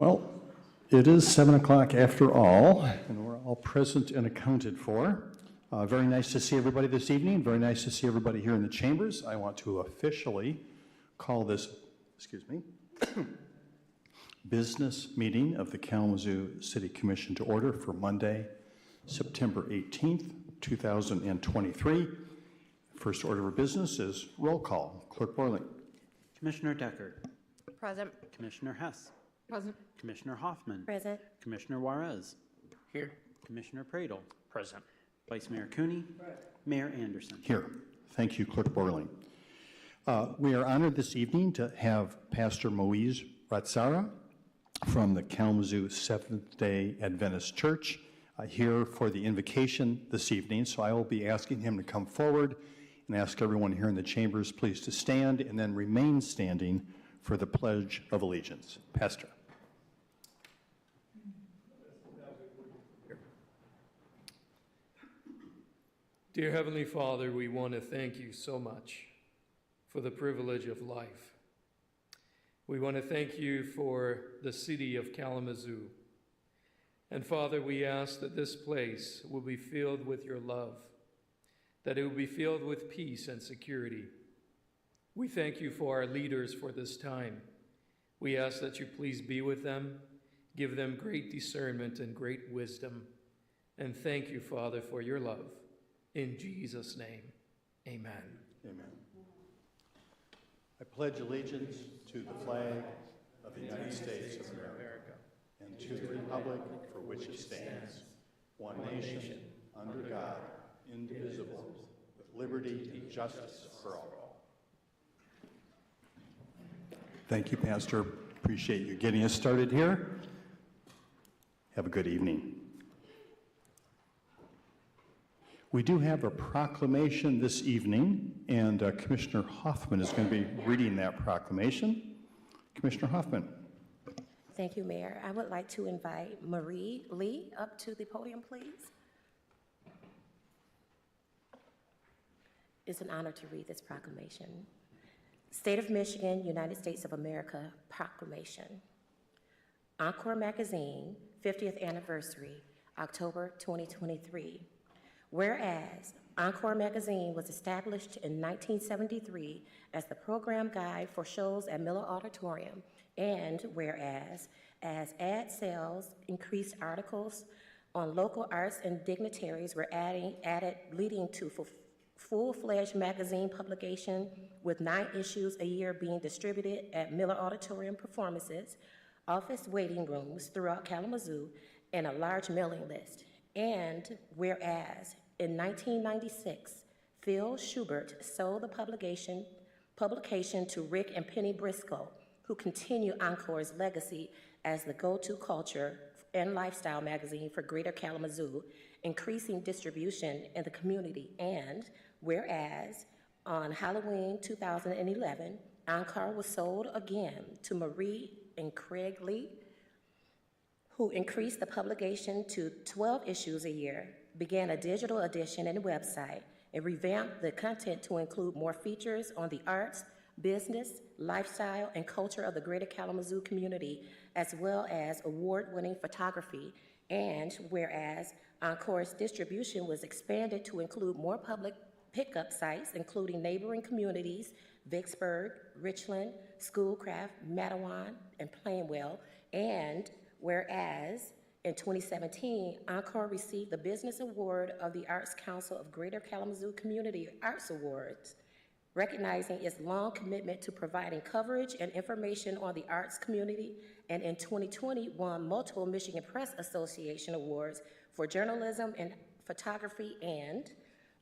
Well, it is 7 o'clock after all, and we're all present and accounted for. Very nice to see everybody this evening. Very nice to see everybody here in the chambers. I want to officially call this, business meeting of the Kalamazoo City Commission to order for Monday, September 18th, 2023. First order of business is roll call. Clerk Borling. Commissioner Decker. Present. Commissioner Hess. Present. Commissioner Hoffman. Present. Commissioner Juarez. Here. Commissioner Pradle. Present. Vice Mayor Cooney. Mayor Anderson. Here. Thank you, Clerk Borling. We are honored this evening to have Pastor Moise Ratzara from the Kalamazoo Seventh-day Adventist Church here for the invocation this evening. So I will be asking him to come forward and ask everyone here in the chambers please to stand and then remain standing for the Pledge of Allegiance. Pastor. Dear Heavenly Father, we want to thank you so much for the privilege of life. We want to thank you for the city of Kalamazoo. And Father, we ask that this place will be filled with your love, that it will be filled with peace and security. We thank you for our leaders for this time. We ask that you please be with them, give them great discernment and great wisdom. And thank you, Father, for your love. In Jesus' name, amen. Amen. I pledge allegiance to the flag of the United States of America and to the republic for which it stands, one nation, under God, indivisible, with liberty and justice for all. Thank you, Pastor. Appreciate you getting us started here. Have a good evening. We do have a proclamation this evening, and Commissioner Hoffman is going to be reading that proclamation. Commissioner Hoffman. Thank you, Mayor. I would like to invite Marie Lee up to the podium, please. It's an honor to read this proclamation. State of Michigan, United States of America, proclamation. Encore Magazine, 50th anniversary, October 2023. Whereas Encore Magazine was established in 1973 as the program guide for shows at Miller Auditorium, and whereas as ad sales increased, articles on local arts and dignitaries were added, leading to full-fledged magazine publication with 9 issues a year being distributed at Miller Auditorium performances, office waiting rooms throughout Kalamazoo, and a large mailing list. And whereas in 1996, Phil Schubert sold the publication to Rick and Penny Briscoe, who continue Encore's legacy as the go-to culture and lifestyle magazine for Greater Kalamazoo, increasing distribution in the community. And whereas on Halloween 2011, Encore was sold again to Marie and Craig Lee, who increased the publication to 12 issues a year, began a digital edition and website, and revamped the content to include more features on the arts, business, lifestyle, and culture of the Greater Kalamazoo community, as well as award-winning photography. And whereas Encore's distribution was expanded to include more public pickup sites, including neighboring communities, Vicksburg, Richland, Schoolcraft, Matawan, and Plainwell. And whereas in 2017, Encore received the Business Award of the Arts Council of Greater Kalamazoo Community Arts Awards, recognizing its long commitment to providing coverage and information on the arts community, and in 2020 won multiple Michigan Press Association awards for journalism and photography. And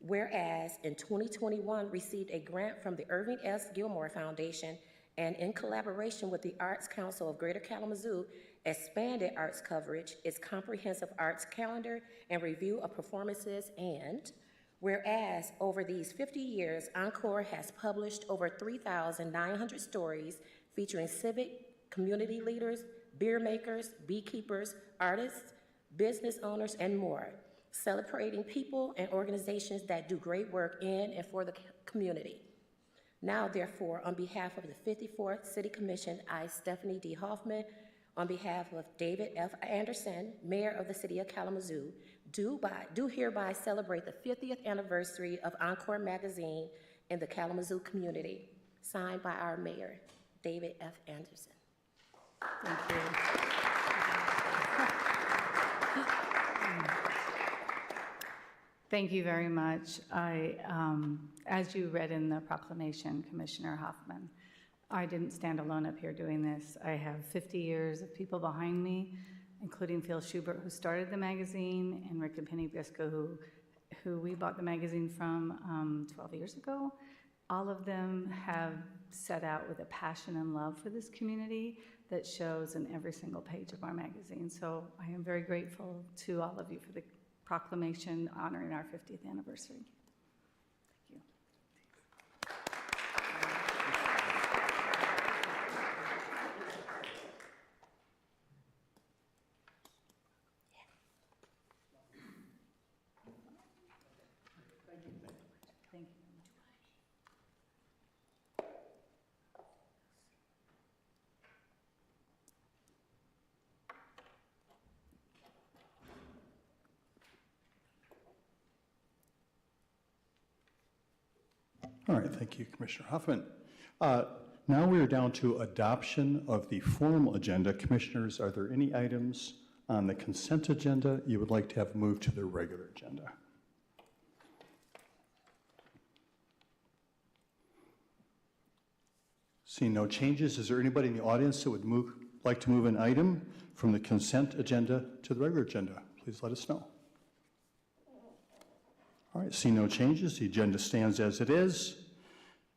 whereas in 2021 received a grant from the Irving S. Gilmore Foundation, and in collaboration with the Arts Council of Greater Kalamazoo, expanded arts coverage, its comprehensive arts calendar, and review of performances. And whereas over these 50 years, Encore has published over 3,900 stories featuring civic, community leaders, beer makers, beekeepers, artists, business owners, and more, celebrating people and organizations that do great work in and for the community. Now, therefore, on behalf of the 54th City Commission, I, Stephanie D. Hoffman, On behalf of David F. Anderson, Mayor of the City of Kalamazoo, do hereby celebrate the 50th anniversary of Encore Magazine in the Kalamazoo community. Signed by our Mayor, David F. Anderson. Thank you. Thank you very much. As you read in the proclamation, Commissioner Hoffman, I didn't stand alone up here doing this. I have 50 years of people behind me, including Phil Schubert, who started the magazine, and Rick and Penny Briscoe, who we bought the magazine from 12 years ago. All of them have set out with a passion and love for this community that shows in every single page of our magazine. So I am very grateful to all of you for the proclamation honoring our 50th anniversary. Thank you. Thank you. All right, thank you, Commissioner Hoffman. Now we are down to adoption of the formal agenda. Commissioners, are there any items on the consent agenda you would like to have moved to the regular agenda? Seeing no changes, is there anybody in the audience that would like to move an item from the consent agenda to the regular agenda? Please let us know. All right, seeing no changes, the agenda stands as it is.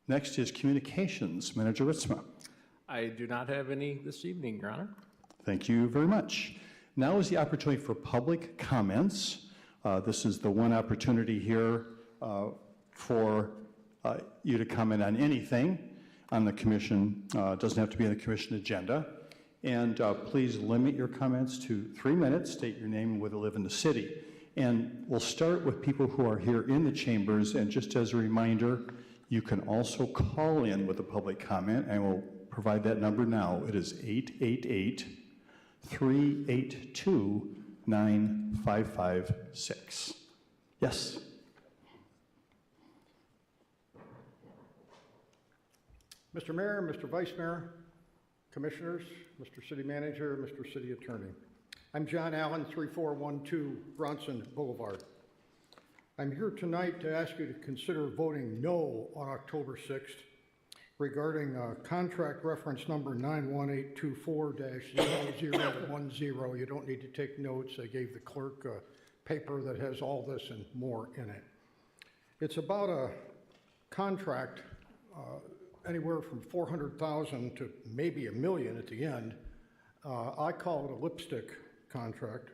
Next is communications. Manager Ritzma. I do not have any this evening, Your Honor. Thank you very much. Now is the opportunity for public comments. This is the one opportunity here for you to comment on anything on the commission. It doesn't have to be on the commission agenda. And please limit your comments to 3 minutes. State your name and where to live in the city. And we'll start with people who are here in the chambers. And just as a reminder, you can also call in with a public comment, and we'll provide that number now. It is 888-382-9556. Yes? Mr. Mayor, Mr. Vice Mayor, Commissioners, Mr. City Manager, Mr. City Attorney. I'm John Allen, 3412 Bronson Boulevard. I'm here tonight to ask you to consider voting no on October 6th regarding contract reference number 91824-0010. You don't need to take notes. I gave the clerk a paper that has all this and more in it. It's about a contract anywhere from $400,000 to maybe $1 million at the end. I call it a lipstick contract.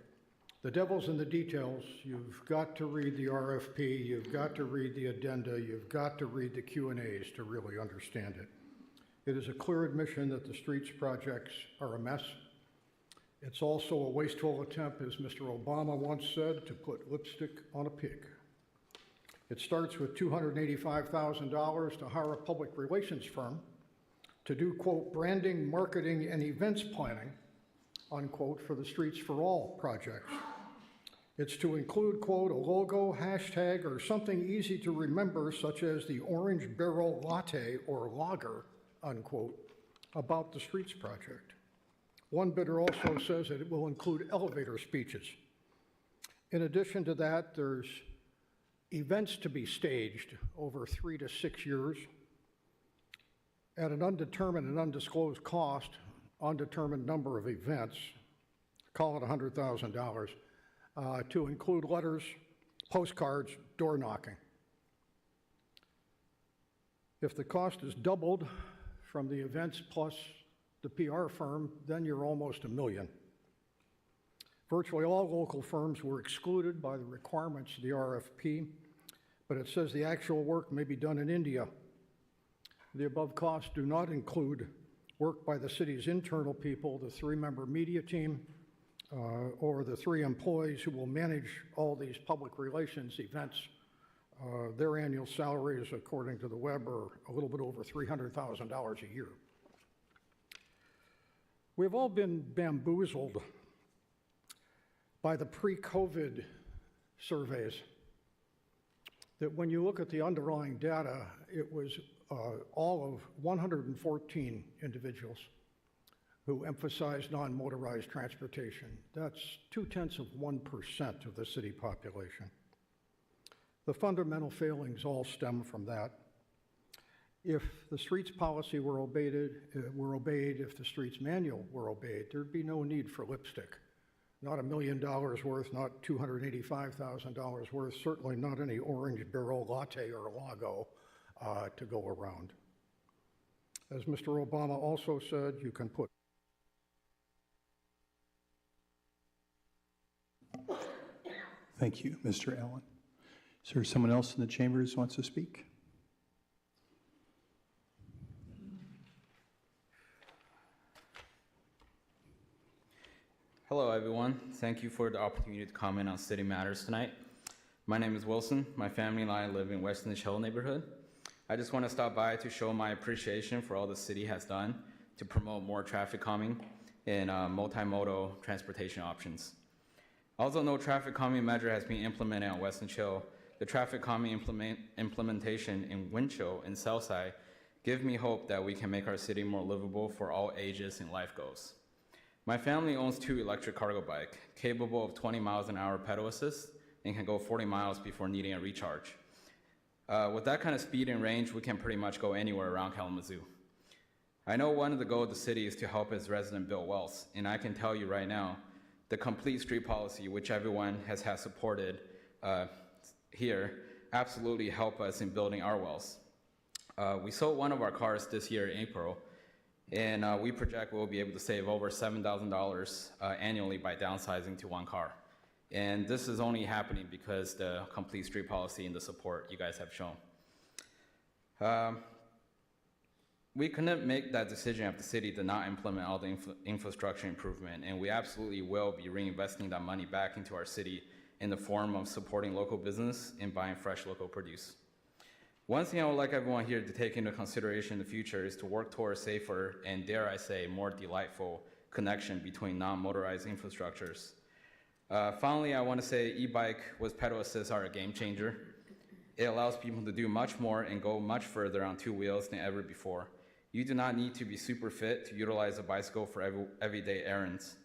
The devil's in the details. You've got to read the RFP, you've got to read the addenda, you've got to read the Q&As to really understand it. It is a clear admission that the streets projects are a mess. It's also a wasteful attempt, as Mr. Obama once said, to put lipstick on a pig. It starts with $285,000 to hire a public relations firm to do, quote, branding, marketing, and events planning, unquote, for the Streets for All projects. It's to include, quote, a logo, hashtag, or something easy to remember, such as the Orange Barrel Latte or Lager, unquote, about the Streets project. One bidder also says that it will include elevator speeches. In addition to that, there's events to be staged over 3 to 6 years at an undetermined and undisclosed cost, undetermined number of events, call it $100,000, to include letters, postcards, door knocking. If the cost is doubled from the events plus the PR firm, then you're almost $1 million. Virtually all local firms were excluded by the requirements of the RFP, but it says the actual work may be done in India. The above costs do not include work by the city's internal people, the 3-member media team, or the 3 employees who will manage all these public relations events. Their annual salaries, according to the web, are a little bit over $300,000 a year. We've all been bamboozled by the pre-COVID surveys, that when you look at the underlying data, it was all of 114 individuals who emphasized non-motorized transportation. That's 0.2% of the city population. The fundamental failings all stem from that. If the streets policy were obeyed, if the streets manual were obeyed, there'd be no need for lipstick. Not $1 million worth, not $285,000 worth, certainly not any orange barrel latte or lago to go around. As Mr. Obama also said, you can put Thank you, Mr. Allen. Is there someone else in the chambers who wants to speak? Hello, everyone. Thank you for the opportunity to comment on city matters tonight. My name is Wilson. My family and I live in West Niche Hill neighborhood. I just want to stop by to show my appreciation for all the city has done to promote more traffic calming and multimodal transportation options. Although no traffic calming measure has been implemented on West Niche Hill, the traffic calming implementation in Winchell and Southside give me hope that we can make our city more livable for all ages and life goals. My family owns 2 electric cargo bikes, capable of 20 miles an hour pedal assist, and can go 40 miles before needing a recharge. With that kind of speed and range, we can pretty much go anywhere around Kalamazoo. I know one of the goals of the city is to help its residents build wealth, and I can tell you right now, the complete street policy, which everyone has supported here, absolutely help us in building our wealth. We sold one of our cars this year in April, and we project we'll be able to save over $7,000 annually by downsizing to 1 car. And this is only happening because the complete street policy and the support you guys have shown. We couldn't make that decision if the city did not implement all the infrastructure improvement, and we absolutely will be reinvesting that money back into our city in the form of supporting local business and buying fresh local produce. One thing I would like everyone here to take into consideration in the future is to work towards safer and, dare I say, more delightful connection between non-motorized infrastructures. Finally, I want to say e-bike with pedal assist are a game changer. It allows people to do much more and go much further on 2 wheels than ever before. You do not need to be super fit to utilize a bicycle for everyday errands.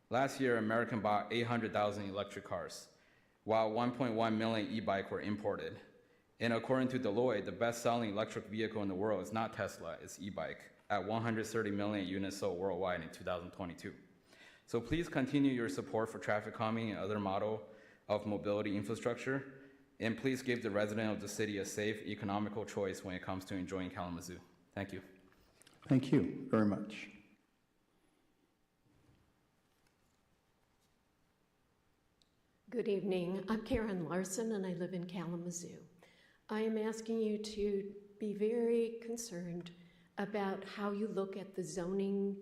Last year, America bought 800,000 electric cars, while 1.1 million e-bikes were imported. And according to Deloitte, the best-selling electric vehicle in the world is not Tesla, it's e-bike, at 130 million units sold worldwide in 2022. So please continue your support for traffic calming and other model of mobility infrastructure, and please give the resident of the city a safe, economical choice when it comes to enjoying Kalamazoo. Thank you. Thank you very much. Good evening. I'm Karen Larson, and I live in Kalamazoo. I am asking you to be very concerned about how you look at the zoning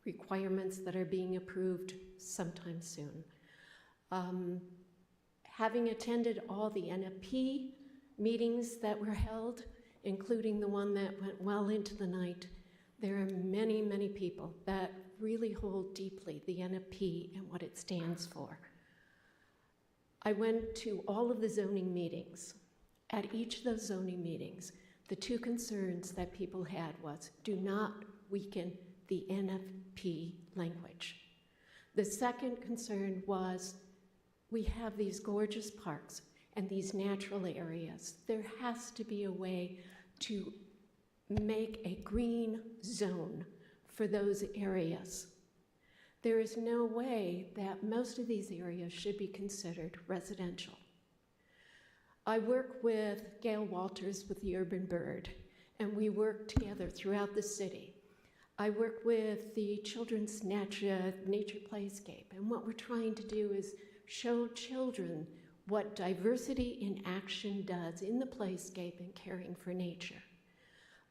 requirements that are being approved sometime soon. Having attended all the NFP meetings that were held, including the one that went well into the night, there are many, many people that really hold deeply the NFP and what it stands for. I went to all of the zoning meetings. At each of those zoning meetings, the 2 concerns that people had was, do not weaken the NFP language. The second concern was, we have these gorgeous parks and these natural areas. There has to be a way to make a green zone for those areas. There is no way that most of these areas should be considered residential. I work with Gail Walters with the Urban Bird, and we work together throughout the city. I work with the Children's Nature Playscape, and what we're trying to do is show children what diversity in action does in the playscape and caring for nature.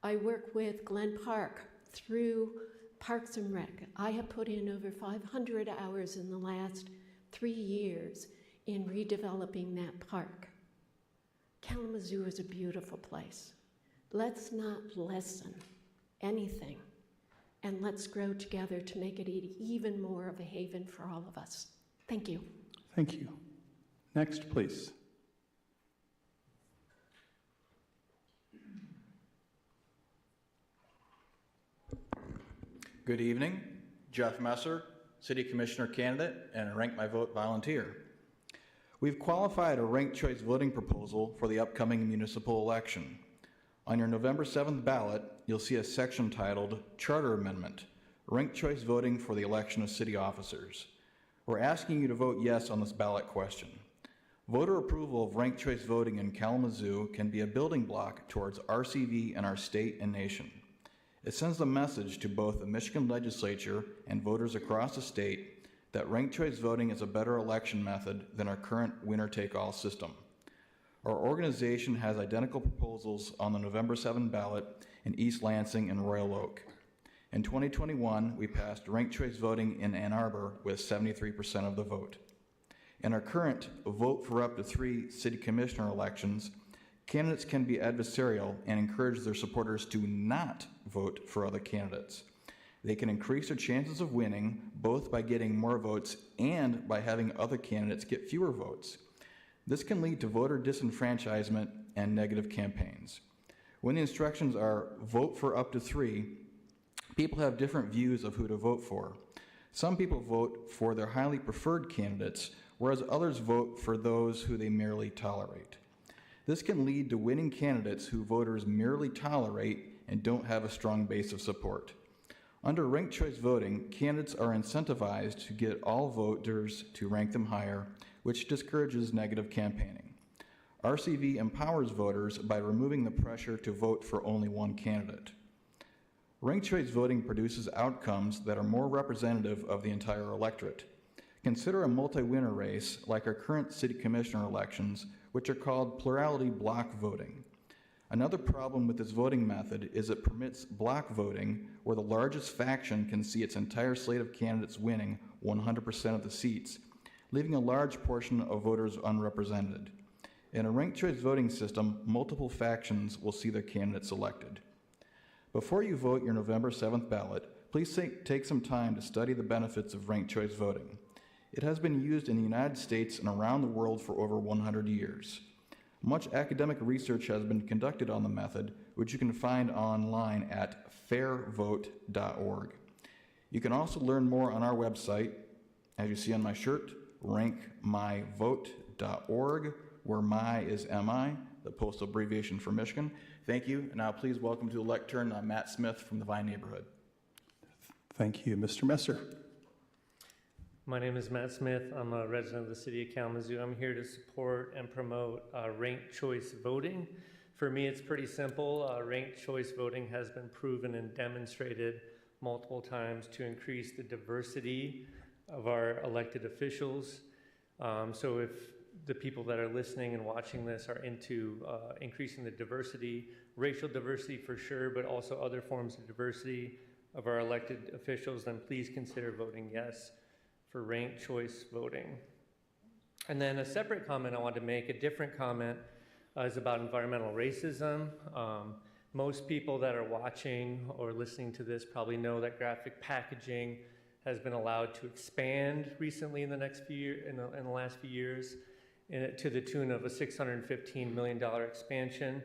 I work with Glen Park through Parks and Rec. I have put in over 500 hours in the last 3 years in redeveloping that park. Kalamazoo is a beautiful place. Let's not lessen anything and let's grow together to make it even more of a haven for all of us. Thank you. Thank you. Next, please. Good evening. Jeff Messer, City Commissioner candidate and a Rank My Vote volunteer. We've qualified a ranked choice voting proposal for the upcoming municipal election. On your November 7th ballot, you'll see a section titled Charter Amendment, Ranked Choice Voting for the Election of City Officers. We're asking you to vote yes on this ballot question. Voter approval of ranked choice voting in Kalamazoo can be a building block towards RCV in our state and nation. It sends a message to both the Michigan legislature and voters across the state that ranked choice voting is a better election method than our current winner-take-all system. Our organization has identical proposals on the November 7 ballot in East Lansing and Royal Oak. In 2021, we passed ranked choice voting in Ann Arbor with 73% of the vote. In our current vote for up to 3 city commissioner elections, candidates can be adversarial and encourage their supporters to not vote for other candidates. They can increase their chances of winning both by getting more votes and by having other candidates get fewer votes. This can lead to voter disenfranchisement and negative campaigns. When the instructions are vote for up to 3, people have different views of who to vote for. Some people vote for their highly preferred candidates, whereas others vote for those who they merely tolerate. This can lead to winning candidates who voters merely tolerate and don't have a strong base of support. Under ranked choice voting, candidates are incentivized to get all voters to rank them higher, which discourages negative campaigning. RCV empowers voters by removing the pressure to vote for only one candidate. Ranked choice voting produces outcomes that are more representative of the entire electorate. Consider a multi-winner race like our current city commissioner elections, which are called plurality block voting. Another problem with this voting method is it permits block voting where the largest faction can see its entire slate of candidates winning 100% of the seats, leaving a large portion of voters unrepresented. In a ranked choice voting system, multiple factions will see their candidates elected. Before you vote your November 7th ballot, please take some time to study the benefits of ranked choice voting. It has been used in the United States and around the world for over 100 years. Much academic research has been conducted on the method, which you can find online at fairvote.org. You can also learn more on our website, as you see on my shirt, rankmyvote.org, where my is MI, the postal abbreviation for Michigan. Thank you, and now please welcome to the lectern Matt Smith from the Vine neighborhood. Thank you. Mr. Messer. My name is Matt Smith. I'm a resident of the city of Kalamazoo. I'm here to support and promote ranked choice voting. For me, it's pretty simple. Ranked choice voting has been proven and demonstrated multiple times to increase the diversity of our elected officials. So if the people that are listening and watching this are into increasing the diversity, racial diversity for sure, but also other forms of diversity of our elected officials, then please consider voting yes for ranked choice voting. And then a separate comment I want to make, a different comment, is about environmental racism. Most people that are watching or listening to this probably know that graphic packaging has been allowed to expand recently in the last few years to the tune of a $615 million expansion.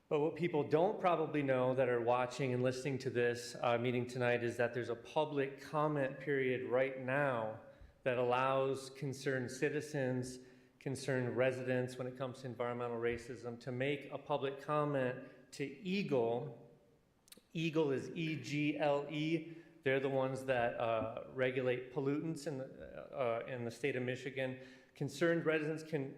But what people don't probably know that are watching and listening to this meeting tonight is that there's a public comment period right now that allows concerned citizens, concerned residents when it comes to environmental racism to make a public comment to EGLE. EGLE is E-G-L-E. They're the ones that regulate pollutants in the state of Michigan. Concerned residents can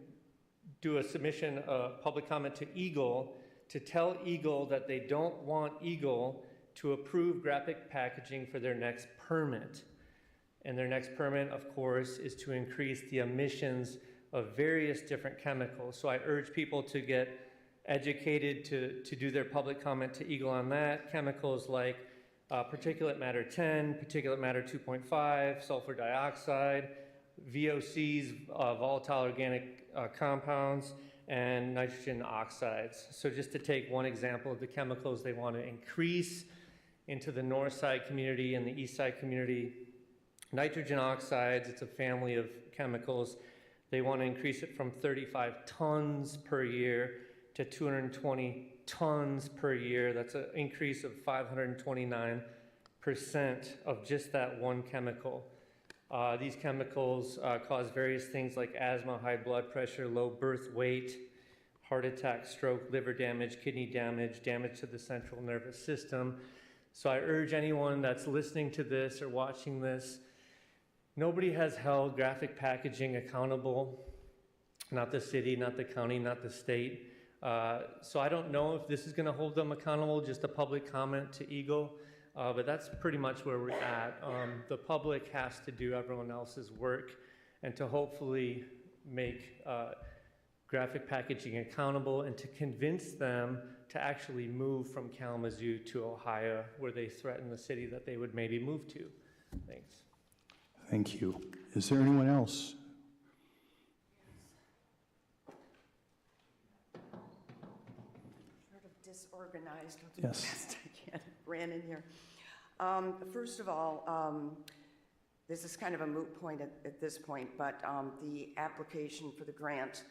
do a submission, public comment to EGLE to tell EGLE that they don't want EGLE to approve graphic packaging for their next permit. And their next permit, of course, is to increase the emissions of various different chemicals. So I urge people to get educated to do their public comment to EGLE on that. Chemicals like particulate matter 10, particulate matter 2.5, sulfur dioxide, VOCs, volatile organic compounds, and nitrogen oxides. So just to take one example of the chemicals they want to increase into the north side community and the east side community. Nitrogen oxides, it's a family of chemicals. They want to increase it from 35 tons per year to 220 tons per year. That's an increase of 529% of just that one chemical. These chemicals cause various things like asthma, high blood pressure, low birth weight, heart attack, stroke, liver damage, kidney damage, damage to the central nervous system. So I urge anyone that's listening to this or watching this, nobody has held graphic packaging accountable, not the city, not the county, not the state. So I don't know if this is going to hold them accountable, just a public comment to Eagle, but that's pretty much where we're at. The public has to do everyone else's work and to hopefully make graphic packaging accountable and to convince them to actually move from Kalamazoo to Ohio, where they threaten the city that they would maybe move to. Thanks. Thank you. Is there anyone else? Sort of disorganized. I'll do Yes. the best I can. Ran in here. First of all, this is kind of a moot point at this point, but the application for the grant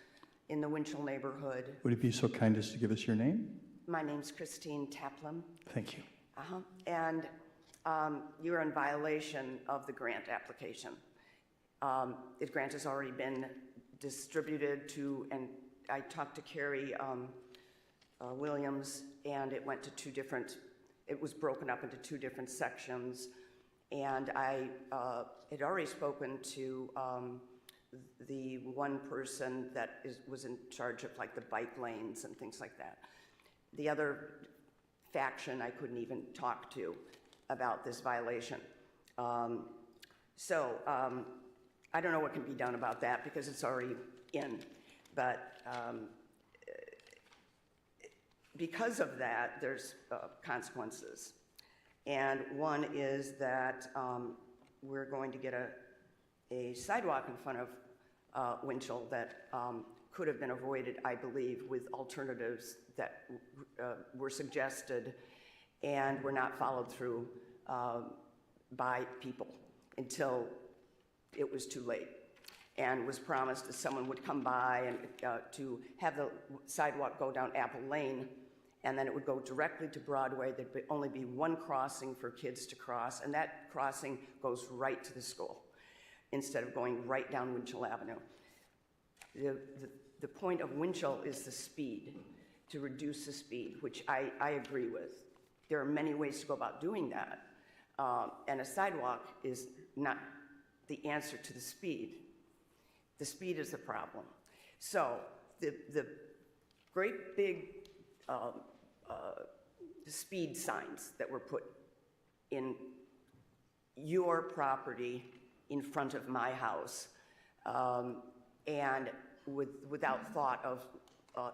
in the Winchell neighborhood. Would you be so kind as to give us your name? My name's Christine Taplin. Thank you. And you're in violation of the grant application. The grant has already been distributed to, and I talked to Carrie Williams, and it went to it was broken up into 2 different sections. And I had already spoken to the one person that was in charge of like the bike lanes and things like that. The other faction I couldn't even talk to about this violation. So I don't know what can be done about that because it's already in. But because of that, there's consequences. And one is that we're going to get a sidewalk in front of Winchell that could have been avoided, I believe, with alternatives that were suggested and were not followed through by people until it was too late, and was promised that someone would come by and to have the sidewalk go down Apple Lane, and then it would go directly to Broadway. There'd only be one crossing for kids to cross, and that crossing goes right to the school instead of going right down Winchell Avenue. The point of Winchell is the speed, to reduce the speed, which I agree with. There are many ways to go about doing that, and a sidewalk is not the answer to the speed. The speed is the problem. So the great big speed signs that were put in your property in front of my house, and without thought of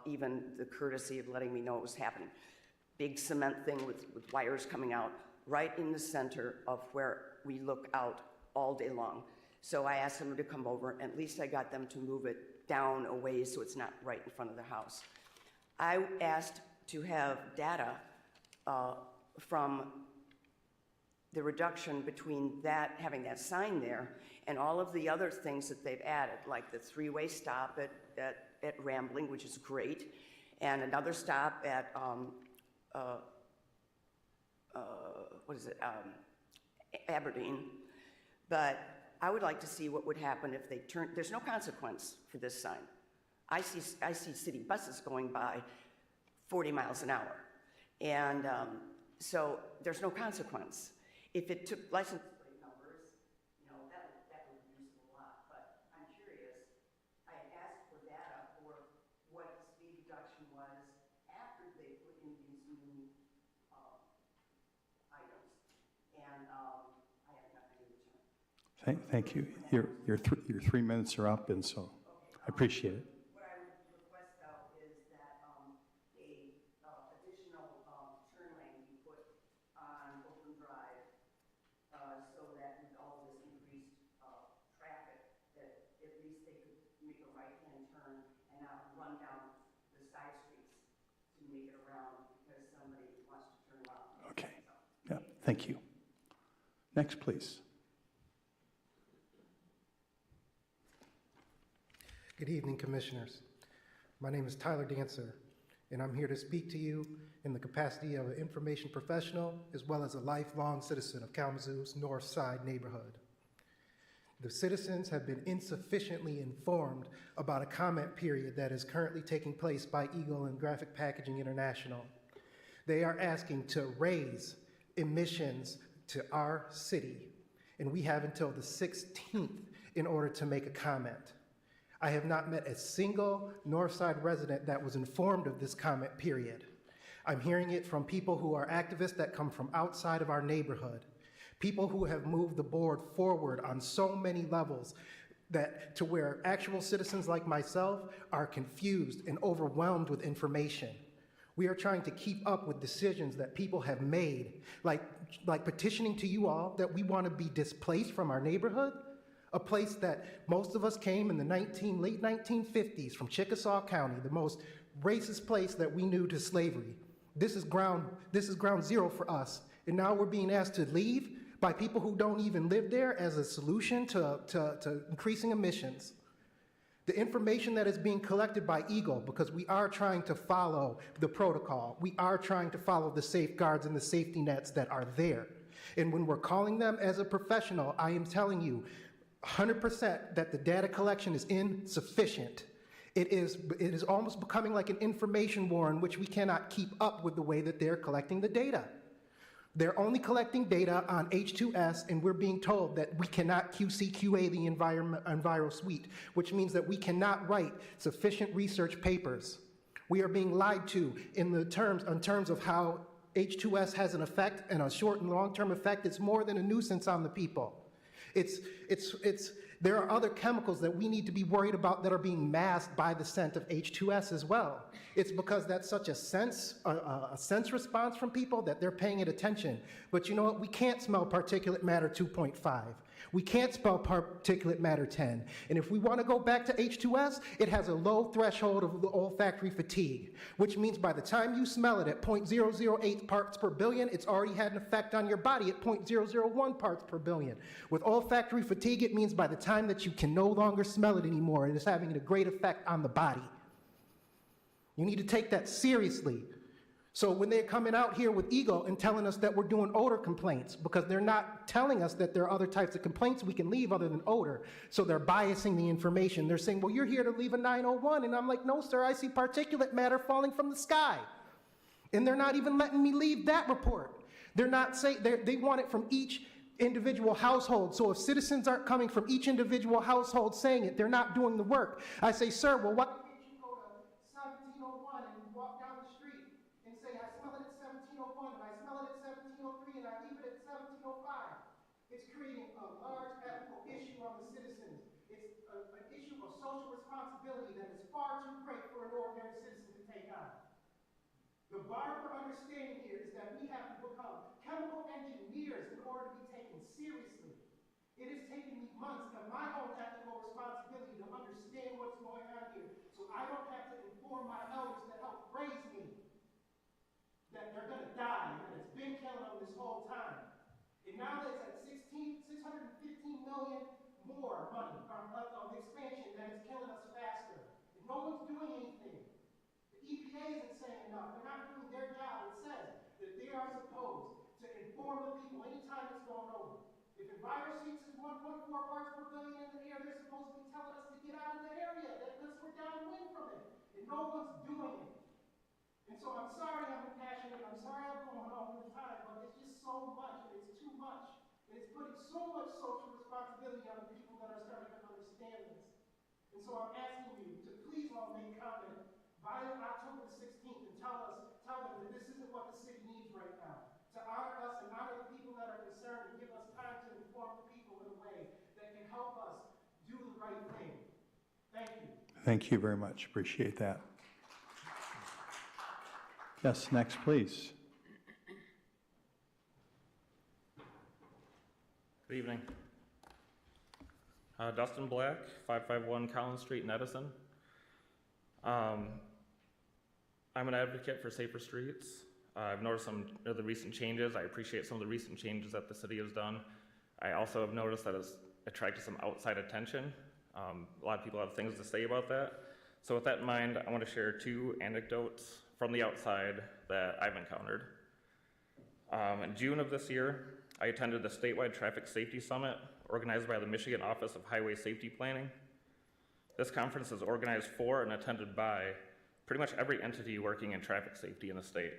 even the courtesy of letting me know it was happening. Big cement thing with wires coming out right in the center of where we look out all day long. So I asked them to come over, and at least I got them to move it down a ways so it's not right in front of the house. I asked to have data from the reduction between that, having that sign there, and all of the other things that they've added, like the 3-way stop at Rambling, which is great, and another stop at, Aberdeen. But I would like to see what would happen if they turn, there's no consequence for this sign. I see city buses going by 40 miles an hour. And so there's no consequence. If it took license plate numbers, that would reduce it a lot. But I'm curious, I had asked for data for what the speed reduction was after they put in these new items. And I have nothing in return. Thank you. Your 3 minutes are up, and so I appreciate it. What I would request, though, is that additional turn lane be put on Open Drive so that with all this increased traffic, that at least they could make a right-hand turn and not run down the side streets to make it around because somebody wants to turn left. Okay. Yeah. Thank you. Next, please. Good evening, Commissioners. My name is Tyler Dancer, and I'm here to speak to you in the capacity of an information professional as well as a lifelong citizen of Kalamazoo's North Side neighborhood. The citizens have been insufficiently informed about a comment period that is currently taking place by Eagle and Graphic Packaging International. They are asking to raise emissions to our city, and we have until the 16th in order to make a comment. I have not met a single Northside resident that was informed of this comment period. I'm hearing it from people who are activists that come from outside of our neighborhood, people who have moved the board forward on so many levels that to where actual citizens like myself are confused and overwhelmed with information. We are trying to keep up with decisions that people have made, like petitioning to you all that we want to be displaced from our neighborhood, a place that most of us came in the late 1950s from Chickasaw County, the most racist place that we knew to slavery. This is ground zero for us, and now we're being asked to leave by people who don't even live there as a solution to increasing emissions. The information that is being collected by Eagle, because we are trying to follow the protocol, we are trying to follow the safeguards and the safety nets that are there. And when we're calling them as a professional, I am telling you 100% that the data collection is insufficient. It is almost becoming like an information war in which we cannot keep up with the way that they're collecting the data. They're only collecting data on H2S, and we're being told that we cannot QC/QA the Enviro suite, which means that we cannot write sufficient research papers. We are being lied to in terms of how H2S has an effect, and a short and long-term effect. It's more than a nuisance on the people. There are other chemicals that we need to be worried about that are being masked by the scent of H2S as well. It's because that's such a sense response from people that they're paying it attention. But you know what? We can't smell particulate matter 2.5. We can't smell particulate matter 10. And if we want to go back to H2S, it has a low threshold of olfactory fatigue, which means by the time you smell it at 0.008 parts per billion, it's already had an effect on your body at 0.001 parts per billion. With olfactory fatigue, it means by the time that you can no longer smell it anymore, it is having a great effect on the body. You need to take that seriously. So when they're coming out here with Eagle and telling us that we're doing odor complaints, because they're not telling us that there are other types of complaints we can leave other than odor, so they're biasing the information. They're saying, well, you're here to leave a 901, and I'm like, no, sir, I see particulate matter falling from the sky. And they're not even letting me leave that report. They're not saying, they want it from each individual household. So if citizens aren't coming from each individual household saying it, they're not doing the work. I say, sir, well, what? It's creating a large ethical issue on the citizens. It's an issue of social responsibility that is far too great for an ordinary citizen to take on. The bar for understanding here is that we have to become chemical engineers in order to be taken seriously. It has taken me months of my own ethical responsibility to understand what's going on here, so I don't have to inform my elders that helped raise me that they're going to die and that it's been killing them this whole time. And now that it's at 615 million more money of expansion, that it's killing us faster. And no one's doing anything. The EPA isn't saying enough. They're not doing their job. It says that they are supposed to inform the people anytime it's going over. If EnviroSuites is 1.4 parts per billion in the air, they're supposed to be telling us to get out of the area because we're downwind from it. And no one's doing it. And so I'm sorry I'm impassionate, I'm sorry I'm going over the time, but it's just so much, and it's too much. And it's putting so much social responsibility on the people that are starting to understand this. And so I'm asking you to please all make comment by October the 16th and tell them that this isn't what the city needs right now. To honor us and honor the people that are concerned and give us time to inform the people in a way that can help us do the right thing. Thank you. Thank you very much. Appreciate that. Yes, next, please. Good evening. Dustin Black, 551 Collins Street in Edison. I'm an advocate for safer streets. I've noticed some of the recent changes. I appreciate some of the recent changes that the city has done. I also have noticed that it's attracted some outside attention. A lot of people have things to say about that. So with that in mind, I want to share 2 anecdotes from the outside that I've encountered. In June of this year, I attended the statewide traffic safety summit organized by the Michigan Office of Highway Safety Planning. This conference is organized for and attended by pretty much every entity working in traffic safety in the state.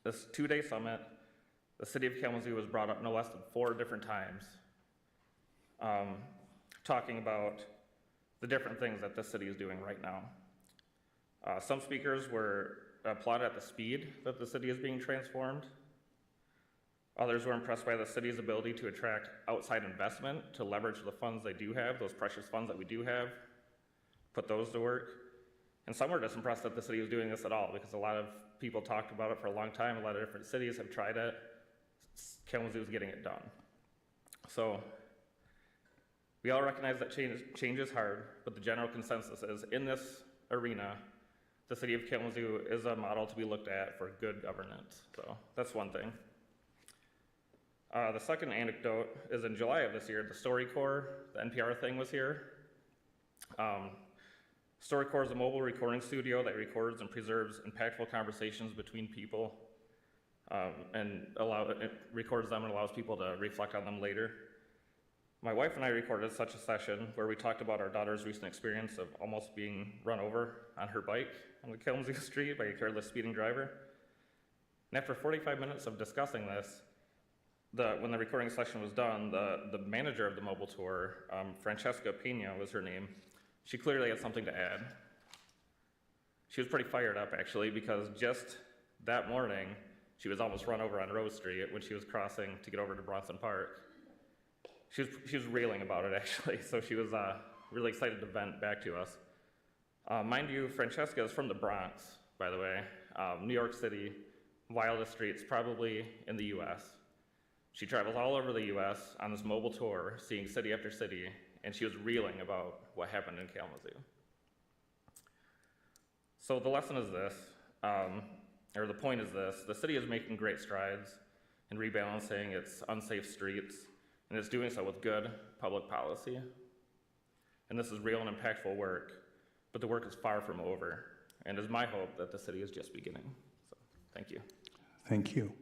This 2-day summit, the city of Kalamazoo was brought up no less than 4 different times, talking about the different things that this city is doing right now. Some speakers were applauded at the speed that the city is being transformed. Others were impressed by the city's ability to attract outside investment to leverage the funds they do have, those precious funds that we do have, put those to work. And some were just impressed that the city was doing this at all, because a lot of people talked about it for a long time. A lot of different cities have tried it. Kalamazoo is getting it done. So we all recognize that change is hard, but the general consensus is in this arena, the city of Kalamazoo is a model to be looked at for good governance. So that's one thing. The second anecdote is in July of this year, the StoryCorps, the NPR thing was here. StoryCorps is a mobile recording studio that records and preserves impactful conversations between people and it records them and allows people to reflect on them later. My wife and I recorded such a session where we talked about our daughter's recent experience of almost being run over on her bike on the Kalamazoo Street by a careless speeding driver. And after 45 minutes of discussing this, when the recording session was done, the manager of the mobile tour, Francesca Pena was her name, she clearly had something to add. She was pretty fired up, actually, because just that morning, she was almost run over on Rose Street when she was crossing to get over to Bronson Park. She was railing about it, actually, so she was really excited to vent back to us. Mind you, Francesca is from the Bronx, by the way, New York City, wildest streets probably in the U.S. She travels all over the U.S. on this mobile tour, seeing city after city, and she was reeling about what happened in Kalamazoo. So the lesson is this, or the point is this: the city is making great strides in rebalancing its unsafe streets, and it's doing so with good public policy. And this is real and impactful work, but the work is far from over, and it's my hope that the city is just beginning. So, thank you. Thank you.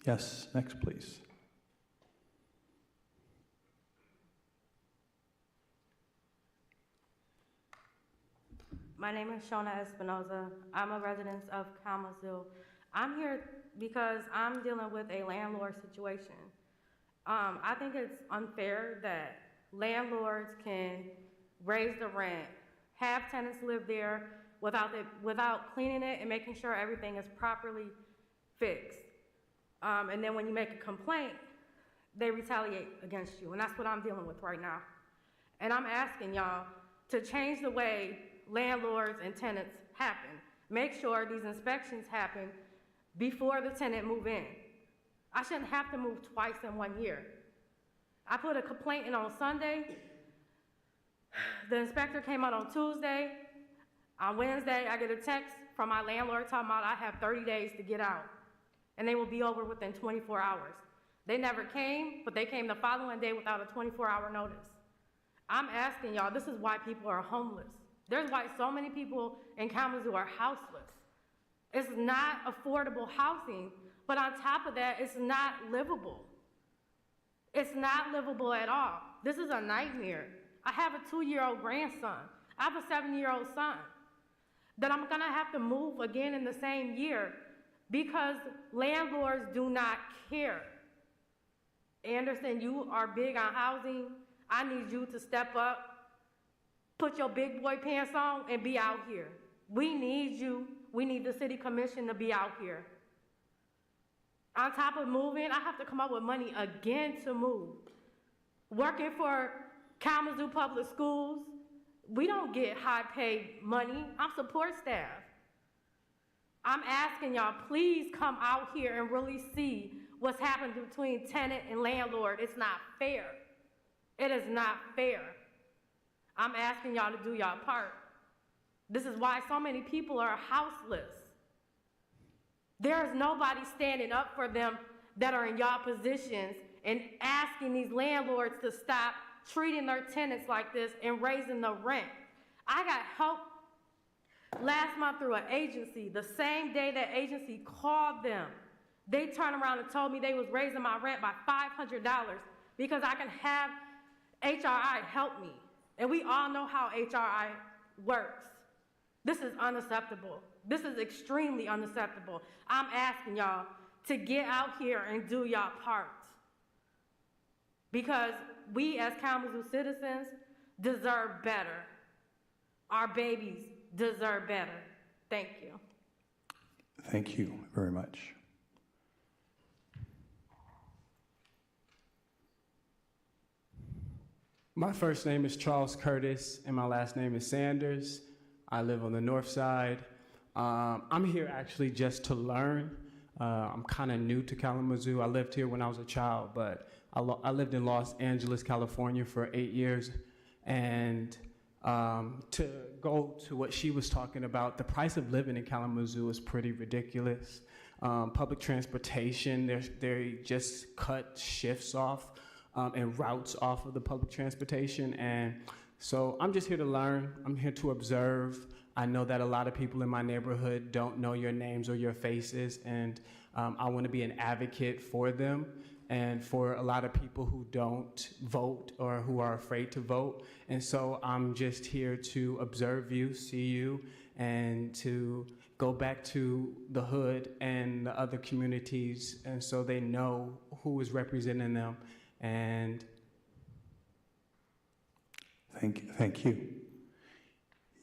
Yes, next, please. My name is Shona Espinoza. I'm a resident of Kalamazoo. I'm here because I'm dealing with a landlord situation. I think it's unfair that landlords can raise the rent, have tenants live there without cleaning it and making sure everything is properly fixed. And then when you make a complaint, they retaliate against you, and that's what I'm dealing with right now. And I'm asking y'all to change the way landlords and tenants happen. Make sure these inspections happen before the tenant move in. I shouldn't have to move twice in 1 year. I put a complaint in on Sunday. The inspector came out on Tuesday. On Wednesday, I get a text from my landlord talking about I have 30 days to get out, and they will be over within 24 hours. They never came, but they came the following day without a 24-hour notice. I'm asking y'all, this is why people are homeless. There's why so many people in Kalamazoo are houseless. It's not affordable housing, but on top of that, it's not livable. It's not livable at all. This is a nightmare. I have a 2-year-old grandson. I have a 7-year-old son that I'm gonna have to move again in the same year because landlords do not care. Anderson, you are big on housing. I need you to step up, put your big boy pants on, and be out here. We need you. We need the city commission to be out here. On top of moving, I have to come up with money again to move. Working for Kalamazoo Public Schools, we don't get high-paid money. I'm support staff. I'm asking y'all, please come out here and really see what's happened between tenant and landlord. It's not fair. It is not fair. I'm asking y'all to do y'all part. This is why so many people are houseless. There is nobody standing up for them that are in y'all positions and asking these landlords to stop treating their tenants like this and raising the rent. I got help last month through an agency. The same day that agency called them, they turned around and told me they was raising my rent by $500 because I can have HRI help me. And we all know how HRI works. This is unacceptable. This is extremely unacceptable. I'm asking y'all to get out here and do y'all part. Because we as Kalamazoo citizens deserve better. Our babies deserve better. Thank you. Thank you very much. My first name is Charles Curtis, and my last name is Sanders. I live on the north side. I'm here actually just to learn. I'm kind of new to Kalamazoo. I lived here when I was a child, but I lived in Los Angeles, California for 8 years. And to go to what she was talking about, the price of living in Kalamazoo is pretty ridiculous. Public transportation, they just cut shifts off and routes off of the public transportation. And so I'm just here to learn. I'm here to observe. I know that a lot of people in my neighborhood don't know your names or your faces, and I want to be an advocate for them and for a lot of people who don't vote or who are afraid to vote. And so I'm just here to observe you, see you, and to go back to the hood and the other communities, and so they know who is representing them. And Thank you.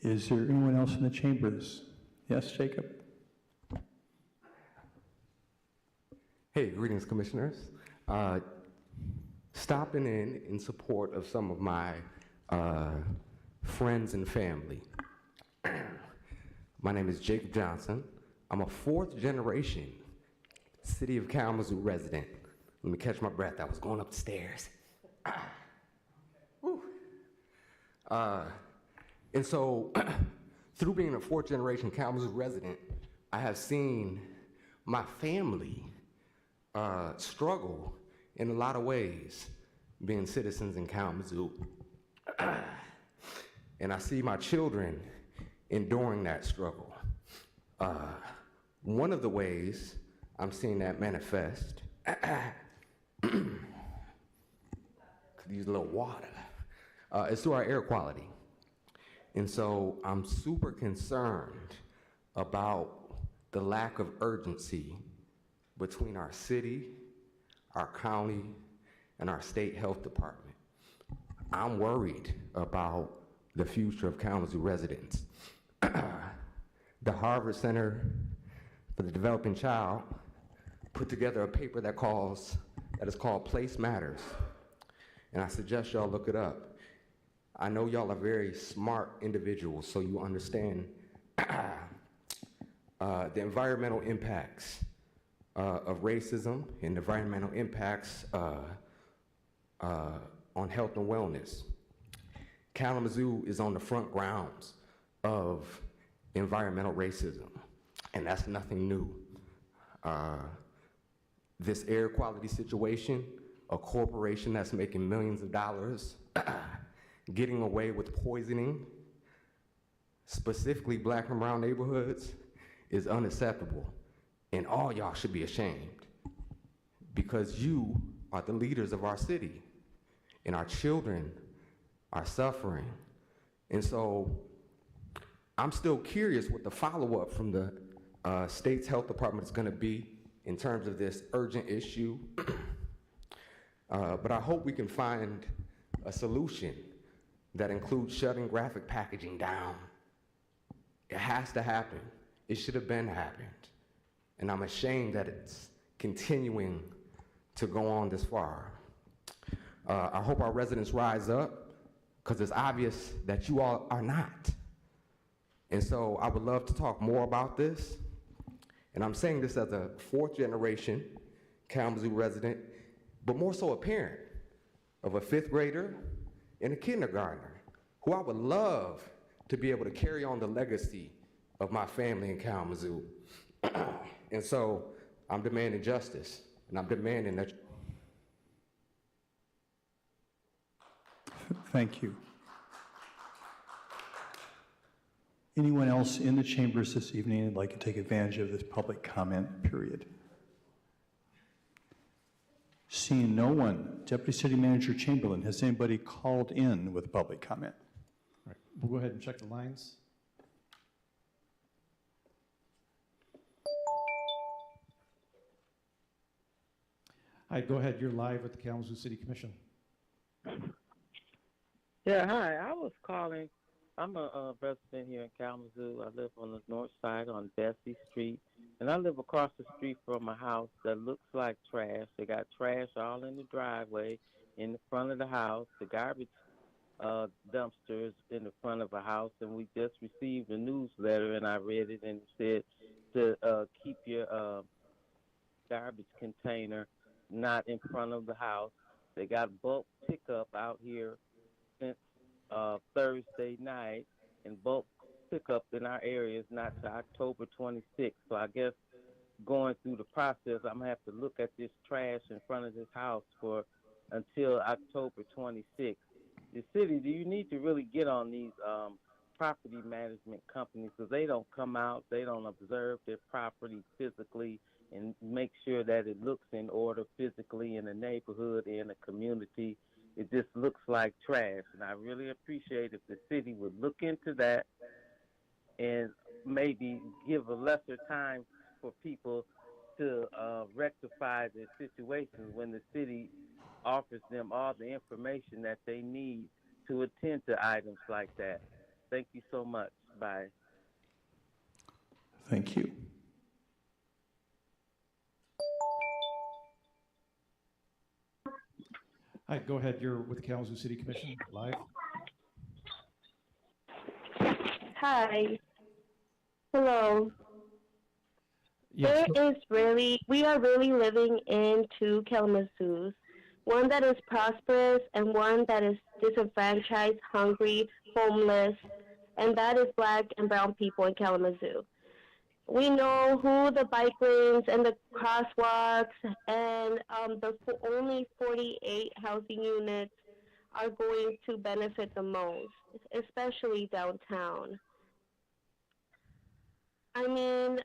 Is there anyone else in the chambers? Yes, Jacob? Hey, greetings, commissioners. Stopping in support of some of my friends and family. My name is Jacob Johnson. I'm a fourth generation City of Kalamazoo resident. Let me catch my breath. I was going up the stairs. And so, through being a fourth generation Kalamazoo resident, I have seen my family struggle in a lot of ways being citizens in Kalamazoo. And I see my children enduring that struggle. One of the ways I'm seeing that manifest, could use a little water, is through our air quality. And so I'm super concerned about the lack of urgency between our city, our county, and our state health department. I'm worried about the future of Kalamazoo residents. The Harvard Center for the Developing Child put together a paper that is called Place Matters. And I suggest y'all look it up. I know y'all are very smart individuals, so you understand the environmental impacts of racism and environmental impacts on health and wellness. Kalamazoo is on the front grounds of environmental racism, and that's nothing new. This air quality situation, a corporation that's making millions of dollars getting away with poisoning, specifically black and brown neighborhoods, is unacceptable. And all y'all should be ashamed because you are the leaders of our city and our children are suffering. And so I'm still curious what the follow-up from the state's health department is gonna be in terms of this urgent issue. But I hope we can find a solution that includes shutting graphic packaging down. It has to happen. It should have been happened. And I'm ashamed that it's continuing to go on this far. I hope our residents rise up, because it's obvious that you all are not. And so I would love to talk more about this. And I'm saying this as a fourth generation Kalamazoo resident, but more so a parent of a fifth grader and a kindergartner, who I would love to be able to carry on the legacy of my family in Kalamazoo. And so I'm demanding justice, and I'm demanding that. Thank you. Anyone else in the chambers this evening would like to take advantage of this public comment period? Seeing no one, Deputy City Manager Chamberlain, has anybody called in with public comment? All right, we'll go ahead and check the lines. Hi, go ahead. You're live with the Kalamazoo City Commission. Yeah, hi. I was calling. I'm a resident here in Kalamazoo. I live on the north side on Bessie Street, and I live across the street from a house that looks like trash. They got trash all in the driveway, in the front of the house. The garbage dumpsters in the front of a house, and we just received a newsletter, and I read it, and it said to keep your garbage container not in front of the house. They got bulk pickup out here since Thursday night, and bulk pickup in our area is not to October 26th. So I guess going through the process, I'm gonna have to look at this trash in front of this house for until October 26th. The city, do you need to really get on these property management companies, because they don't come out, they don't observe their property physically and make sure that it looks in order physically in the neighborhood, in the community. It just looks like trash, and I really appreciate if the city would look into that and maybe give a lesser time for people to rectify their situations when the city offers them all the information that they need to attend to items like that. Thank you so much. Bye. Thank you. Hi, go ahead. You're with the Kalamazoo City Commission, live. Hi. Hello. Yes. We are really living in two Kalamazoo's, one that is prosperous and one that is disenfranchised, hungry, homeless, and that is Black and brown people in Kalamazoo. We know who the bike lanes and the crosswalks and the only 48 housing units are going to benefit the most, especially downtown. I mean,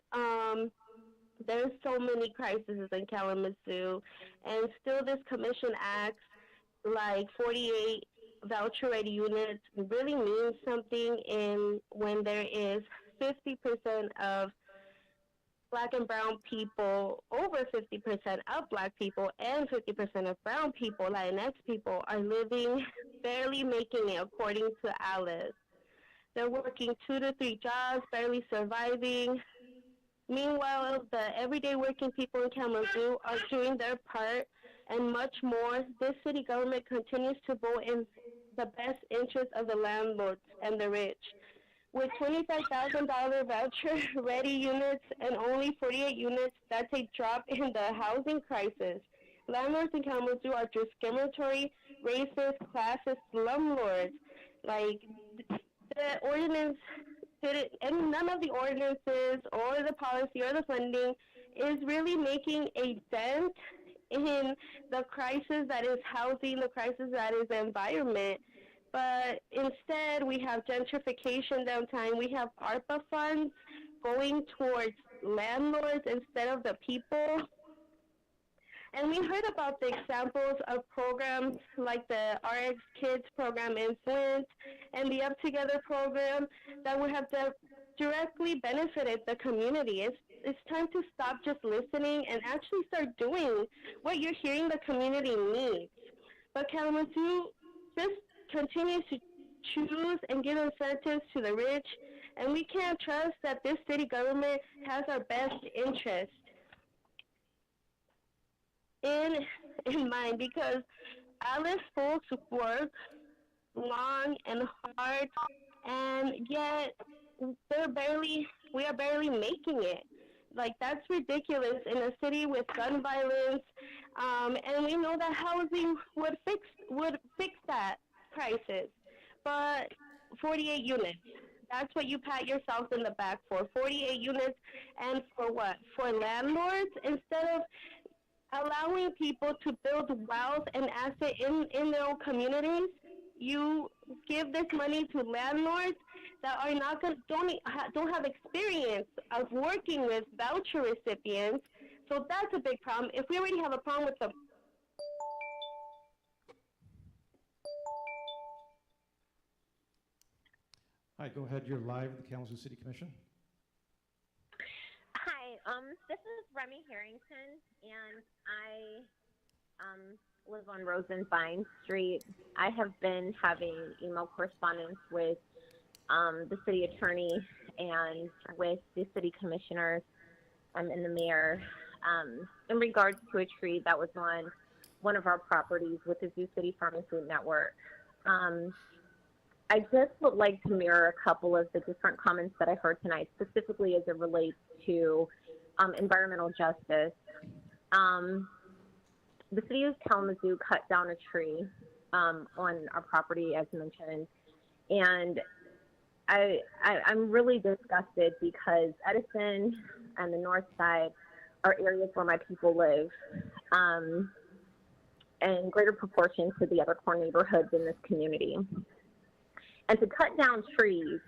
there's so many crises in Kalamazoo, and still this commission acts like 48 voucher-ready units really means something in when there is 50% of Black and brown people, over 50% of Black people and 50% of brown people, Latinx people, are living, barely making it, according to Alice. They're working 2 to 3 jobs, barely surviving. Meanwhile, the everyday working people in Kalamazoo are doing their part and much more. This city government continues to vote in the best interest of the landlords and the rich. With $25,000 voucher-ready units and only 48 units, that's a drop in the housing crisis. Landlords in Kalamazoo are discriminatory, racist, classist slumlords. Like, the ordinance didn't, and none of the ordinances or the policy or the funding is really making a dent in the crisis that is housing, the crisis that is the environment. But instead, we have gentrification downtown. We have ARPA funds going towards landlords instead of the people. And we heard about the examples of programs like the RX Kids program in Flint and the Up Together program that would have directly benefited the community. It's time to stop just listening and actually start doing what you're hearing the community needs. But Kalamazoo just continues to choose and give incentives to the rich, and we can't trust that this city government has our best interest in mind, because Alice folks work long and hard, and yet we are barely making it. Like, that's ridiculous in a city with gun violence, and we know that housing would fix that crisis. But 48 units, That's what you pat yourselves in the back for. 48 units, and for what? For landlords, instead of allowing people to build wealth and asset in their own communities, you give this money to landlords that are not going don't have experience of working with voucher recipients. So that's a big problem. If we already have a problem with the Hi, go ahead. You're live at the Kalamazoo City Commission. Hi, this is Remy Harrington, and I live on Rosenbein Street. I have been having email correspondence with the city attorney and with the city commissioners and the mayor in regards to a tree that was on one of our properties with the Zoo City Farm and Food Network. I just would like to mirror a couple of the different comments that I heard tonight, specifically as it relates to environmental justice. The city of Kalamazoo cut down a tree on our property, as mentioned, and I'm really disgusted because Edison and the North Side are areas where my people live, in greater proportion to the other core neighborhoods in this community. And to cut down trees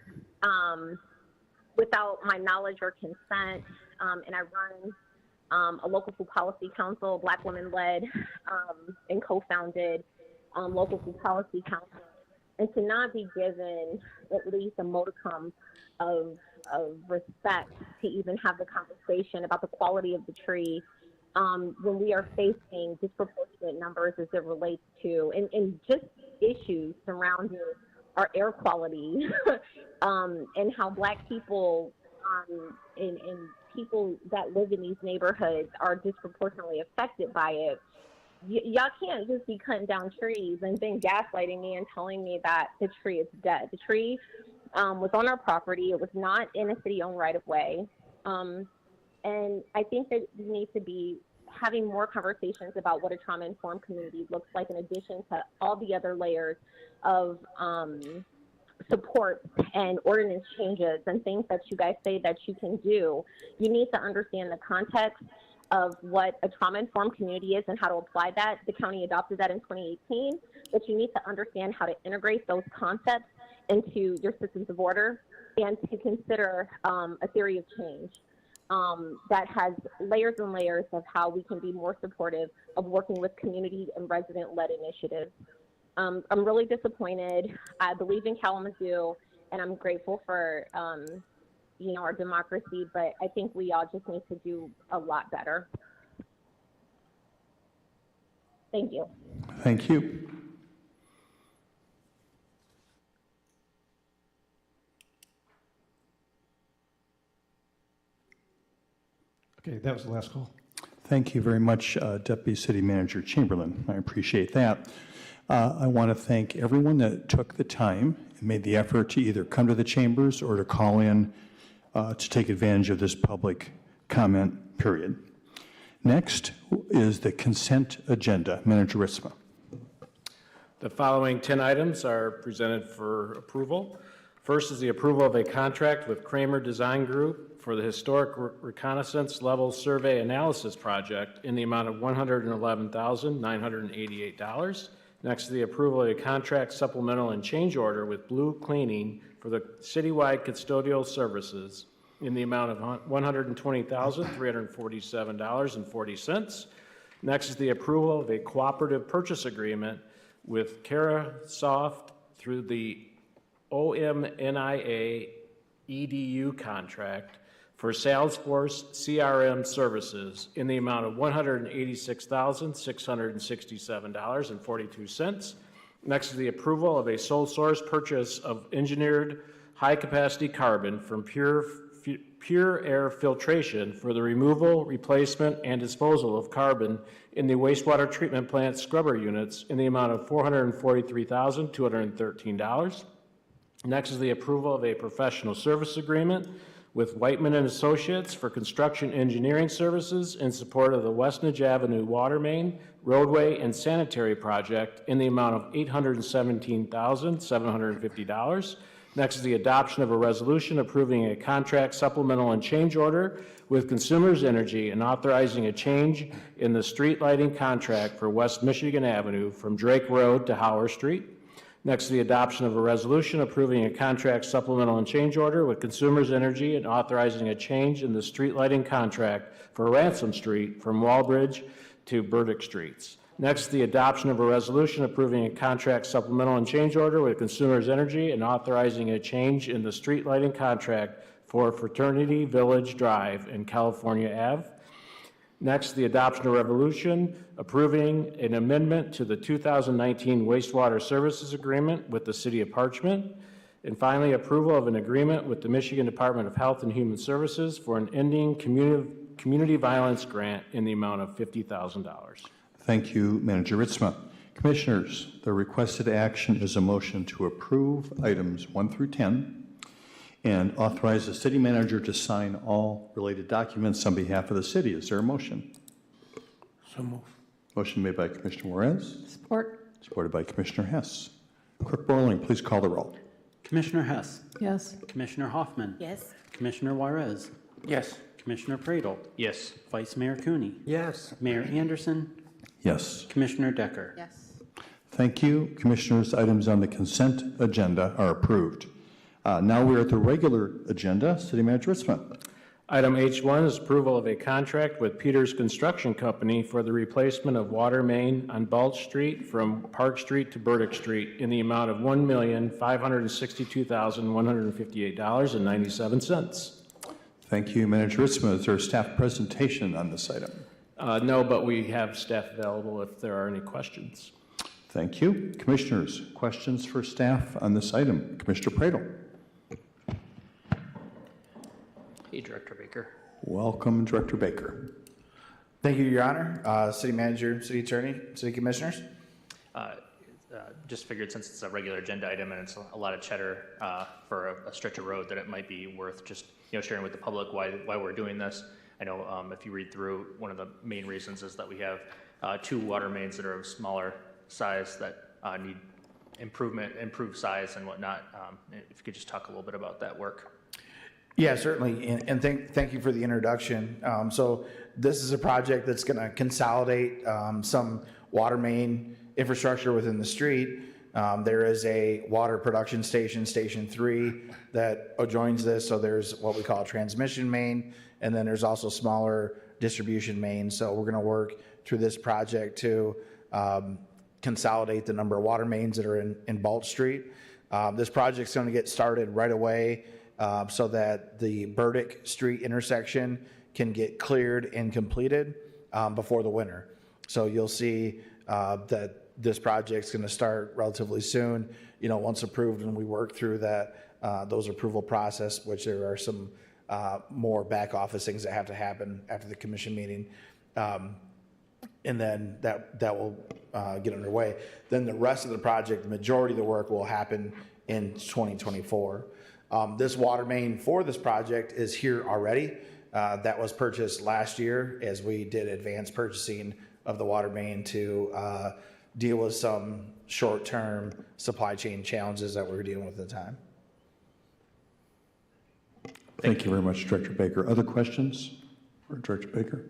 without my knowledge or consent, and I run a local food policy council, Black women-led and co-founded local food policy council, and to not be given at least a modicum of respect to even have the conversation about the quality of the tree when we are facing disproportionate numbers as it relates to, and just issues surrounding our air quality and how Black people and people that live in these neighborhoods are disproportionately affected by it. Y'all can't just be cutting down trees and then gaslighting me and telling me that the tree is dead. The tree was on our property. It was not in a city-owned right-of-way. And I think that we need to be having more conversations about what a trauma-informed community looks like, in addition to all the other layers of support and ordinance changes and things that you guys say that you can do. You need to understand the context of what a trauma-informed community is and how to apply that. The county adopted that in 2018, but you need to understand how to integrate those concepts into your systems of order and to consider a theory of change that has layers and layers of how we can be more supportive of working with community and resident-led initiatives. I'm really disappointed. I believe in Kalamazoo, and I'm grateful for our democracy, but I think we all just need to do a lot better. Thank you. Thank you. Okay, that was the last call. Thank you very much, Deputy City Manager Chamberlain. I appreciate that. I want to thank everyone that took the time and made the effort to either come to the chambers or to call in to take advantage of this public comment period. Next is the consent agenda. Manager Ritzma. The following 10 items are presented for approval. First is the approval of a contract with Kramer Design Group for the Historic Reconnaissance Level Survey Analysis Project in the amount of $111,988. Next is the approval of a contract supplemental and change order with Blue Cleaning for the citywide custodial services in the amount of $120,347.40. Next is the approval of a cooperative purchase agreement with Carasoft through the OMNIA EDU contract for Salesforce CRM services in the amount of $186,667.42. Next is the approval of a sole source purchase of engineered high-capacity carbon from Pure Air Filtration for the removal, replacement, and disposal of carbon in the wastewater treatment plant scrubber units in the amount of $443,213. Next is the approval of a professional service agreement with Whiteman & Associates for construction engineering services in support of the Westnedge Avenue water main, roadway, and sanitary project in the amount of $817,750. Next is the adoption of a resolution approving a contract supplemental and change order with Consumers Energy and authorizing a change in the street lighting contract for West Michigan Avenue from Drake Road to Howard Street. Next is the adoption of a resolution approving a contract supplemental and change order with Consumers Energy and authorizing a change in the street lighting contract for Ransom Street from Walbridge to Burdick Streets. Next, the adoption of a resolution approving a contract supplemental and change order with Consumers Energy and authorizing a change in the street lighting contract for Fraternity Village Drive and California Ave. Next, the adoption of a resolution approving an amendment to the 2019 wastewater services agreement with the City of Parchment. And finally, approval of an agreement with the Michigan Department of Health and Human Services for an ending community violence grant in the amount of $50,000. Thank you, Manager Ritzma. Commissioners, the requested action is a motion to approve items 1 through 10 and authorize the city manager to sign all related documents on behalf of the city. Is there a motion? So move. Motion made by Commissioner Juarez. Support. Supported by Commissioner Hess. Clerk Borling, please call the roll. Commissioner Hess. Yes. Commissioner Hoffman. Yes. Commissioner Juarez. Yes. Commissioner Pradel. Yes. Vice Mayor Cooney. Yes. Mayor Anderson. Yes. Commissioner Decker. Yes. Thank you. Commissioners, items on the consent agenda are approved. Now we're at the regular agenda. City Manager Ritzma. Item H1 is approval of a contract with Peters Construction Company for the replacement of water main on Balch Street from Park Street to Burdick Street in the amount of $1,562,158.97. Thank you, Manager Ritzma. Is there a staff presentation on this item? No, but we have staff available if there are any questions. Thank you. Commissioners, questions for staff on this item? Commissioner Pradel. Hey, Director Baker. Welcome, Director Baker. Thank you, Your Honor. City Manager, City Attorney, City Commissioners. Just figured since it's a regular agenda item and it's a lot of cheddar for a stretch of road that it might be worth just sharing with the public why we're doing this. I know if you read through, one of the main reasons is that we have 2 water mains that are of smaller size that need improved size and whatnot. If you could just talk a little bit about that work. Yeah, certainly, and thank you for the introduction. So this is a project that's going to consolidate some water main infrastructure within the street. There is a water production station, Station 3, that adjoins this. So there's what we call a transmission main, and then there's also smaller distribution mains. So we're going to work through this project to consolidate the number of water mains that are in Balch Street. This project's going to get started right away so that the Burdick Street intersection can get cleared and completed before the winter. So you'll see that this project's going to start relatively soon, once approved, and we work through those approval process, which there are some more back office things that have to happen after the commission meeting. And then that will get underway. Then the rest of the project, the majority of the work will happen in 2024. This water main for this project is here already. That was purchased last year as we did advanced purchasing of the water main to deal with some short-term supply chain challenges that we were dealing with at the time. Thank you very much, Director Baker. Other questions for Director Baker?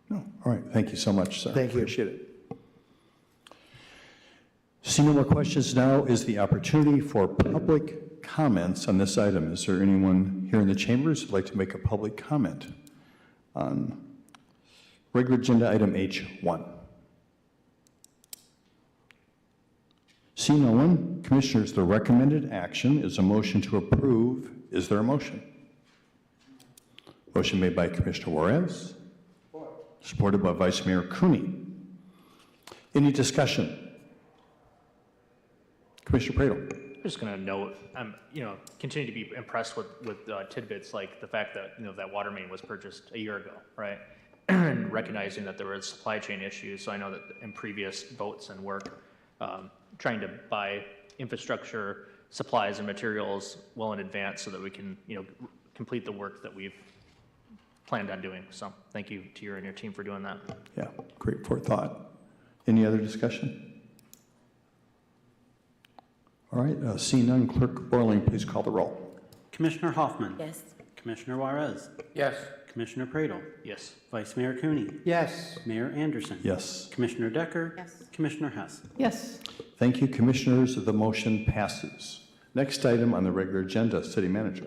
No. All right. Thank you so much, sir. Thank you. Appreciate it. Seeing no more questions, now is the opportunity for public comments on this item. Is there anyone here in the chambers who'd like to make a public comment on regular agenda item H1? Seeing no one, Commissioners, the recommended action is a motion to approve. Is there a motion? Motion made by Commissioner Juarez, supported by Vice Mayor Cooney. Any discussion? Commissioner Pradel. I'm just going to note, I'm continue to be impressed with tidbits like the fact that that water main was purchased a year ago, right? And recognizing that there were supply chain issues. So I know that in previous votes and work, trying to buy infrastructure, supplies, and materials well in advance so that we can complete the work that we've planned on doing. So thank you to you and your team for doing that. Yeah, great forethought. Any other discussion? All All right, seeing none, Clerk Borling, please call the roll. Commissioner Hoffman. Yes. Commissioner Juarez. Yes. Commissioner Pradle. Yes. Vice Mayor Cooney. Yes. Mayor Anderson. Yes. Commissioner Decker. Yes. Commissioner Hess. Yes. Thank you, Commissioners. The motion passes. Next item on the regular agenda, City Manager.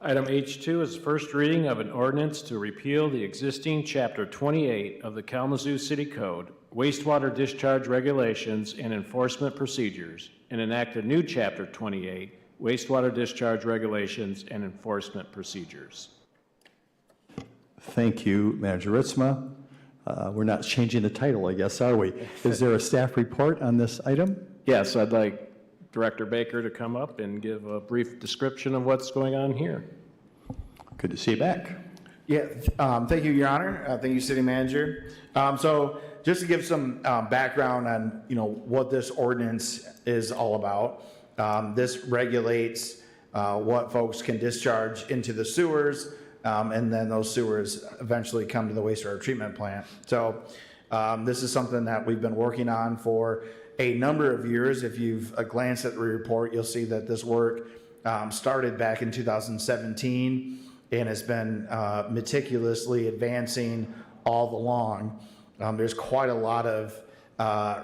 Item H2 is first reading of an ordinance to repeal the existing Chapter 28 of the Kalamazoo City Code, wastewater discharge regulations and enforcement procedures, and enact a new Chapter 28, wastewater discharge regulations and enforcement procedures. Thank you, Manager Ritzma. We're not changing the title, I guess, are we? Is there a staff report on this item? Yes, I'd like Director Baker to come up and give a brief description of what's going on here. Good to see you back. Yeah, thank you, Your Honor. Thank you, City Manager. So just to give some background on, what this ordinance is all about. This regulates what folks can discharge into the sewers, and then those sewers eventually come to the wastewater treatment plant. So this is something that we've been working on for a number of years. If you've glanced at the report, you'll see that this work started back in 2017 and has been meticulously advancing all along. There's quite a lot of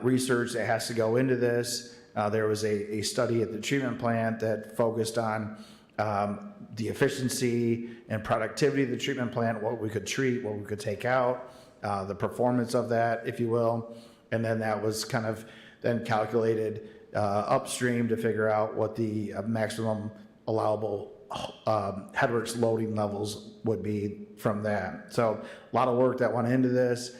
research that has to go into this. There was a study at the treatment plant that focused on the efficiency and productivity of the treatment plant, what we could treat, what we could take out, the performance of that, if you will. And then that was kind of then calculated upstream to figure out what the maximum allowable headworks loading levels would be from that. So a lot of work that went into this.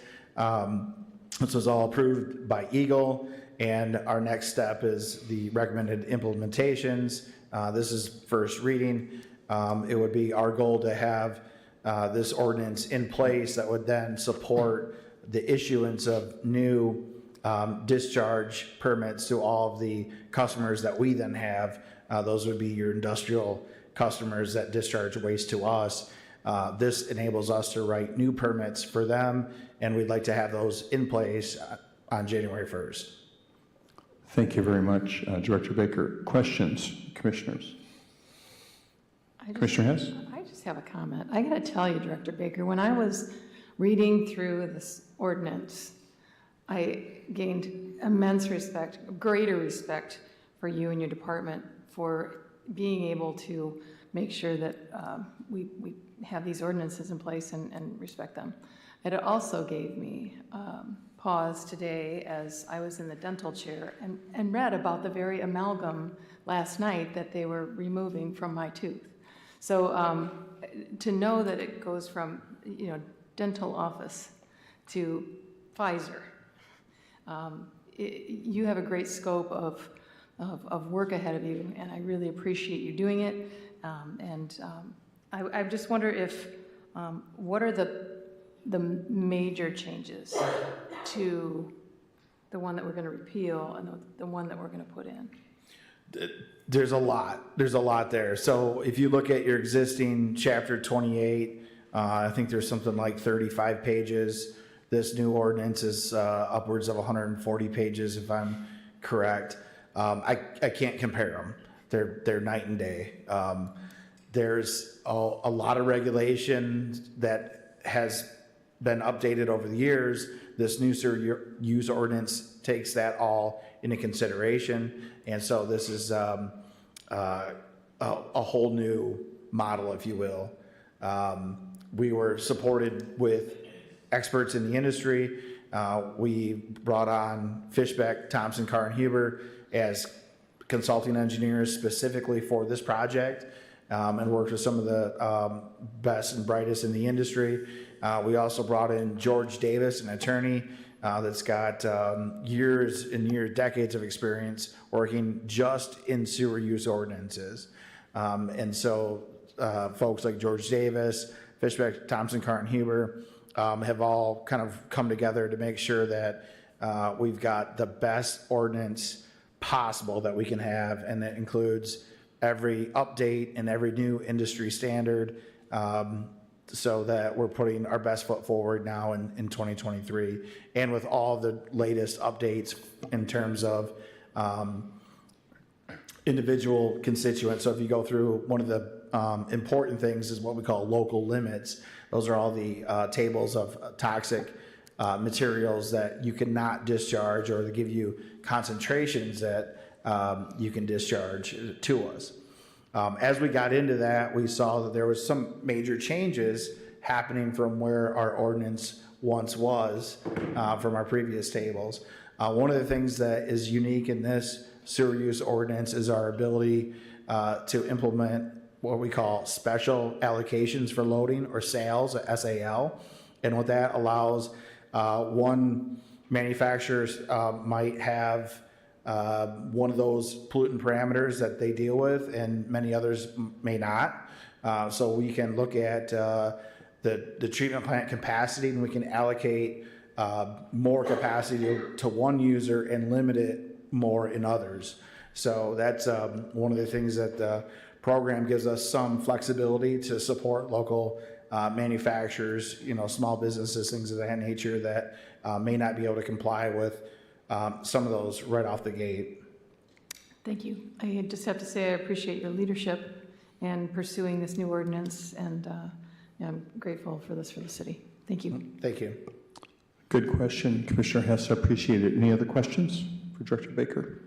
This was all approved by Eagle, and our next step is the recommended implementations. This is first reading. It would be our goal to have this ordinance in place that would then support the issuance of new discharge permits to all of the customers that we then have. Those would be your industrial customers that discharge waste to us. This enables us to write new permits for them, and we'd like to have those in place on January 1st. Thank you very much, Director Baker. Questions, Commissioners? Commissioner Hess? I just have a comment. I got to tell you, Director Baker, when I was reading through this ordinance, I gained immense respect, greater respect for you and your department for being able to make sure that we have these ordinances in place and respect them. It also gave me pause today as I was in the dental chair and read about the very amalgam last night that they were removing from my tooth. So to know that it goes from, dental office to Pfizer, you have a great scope of work ahead of you, and I really appreciate you doing it. I just wonder if, what are the major changes to the one that we're going to repeal and the one that we're going to put in? There's a lot there. So if you look at your existing Chapter 28, I think there's something like 35 pages. This new ordinance is upwards of 140 pages, if I'm correct. I can't compare them. They're night and day. There's a lot of regulation that has been updated over the years. This new sewer use ordinance takes that all into consideration, and so this is a whole new model, if you will. We were supported with experts in the industry. We brought on Fishbeck, Thompson, Carr, and Huber as consulting engineers specifically for this project, and worked with some of the best and brightest in the industry. We also brought in George Davis, an attorney that's got years and years, decades of experience working just in sewer use ordinances. And so folks like George Davis, Fishbeck, Thompson, Carr, and Huber have all kind of come together to make sure that we've got the best ordinance possible that we can have, and that includes every update and every new industry standard, so that we're putting our best foot forward now in 2023, and with all the latest updates in terms of individual constituents. So if you go through, one of the important things is what we call local limits. Those are all the tables of toxic materials that you cannot discharge, or they give you concentrations that you can discharge to us. As we got into that, we saw that there was some major changes happening from where our ordinance once was, from our previous tables. One of the things that is unique in this sewer use ordinance is our ability to implement what we call special allocations for loading, or sales, SAL. And what that allows, one manufacturer might have one of those pollutant parameters that they deal with, and many others may not. So we can look at the treatment plant capacity, and we can allocate more capacity to one user and limit it more in others. So that's one of the things that the program gives us some flexibility to support local manufacturers, small businesses, things of that nature that may not be able to comply with some of those right off the gate. Thank you. I just have to say I appreciate your leadership in pursuing this new ordinance, and I'm grateful for this for the city. Thank you. Thank you. Good question, Commissioner Hess. I appreciate it. Any other questions for Director Baker?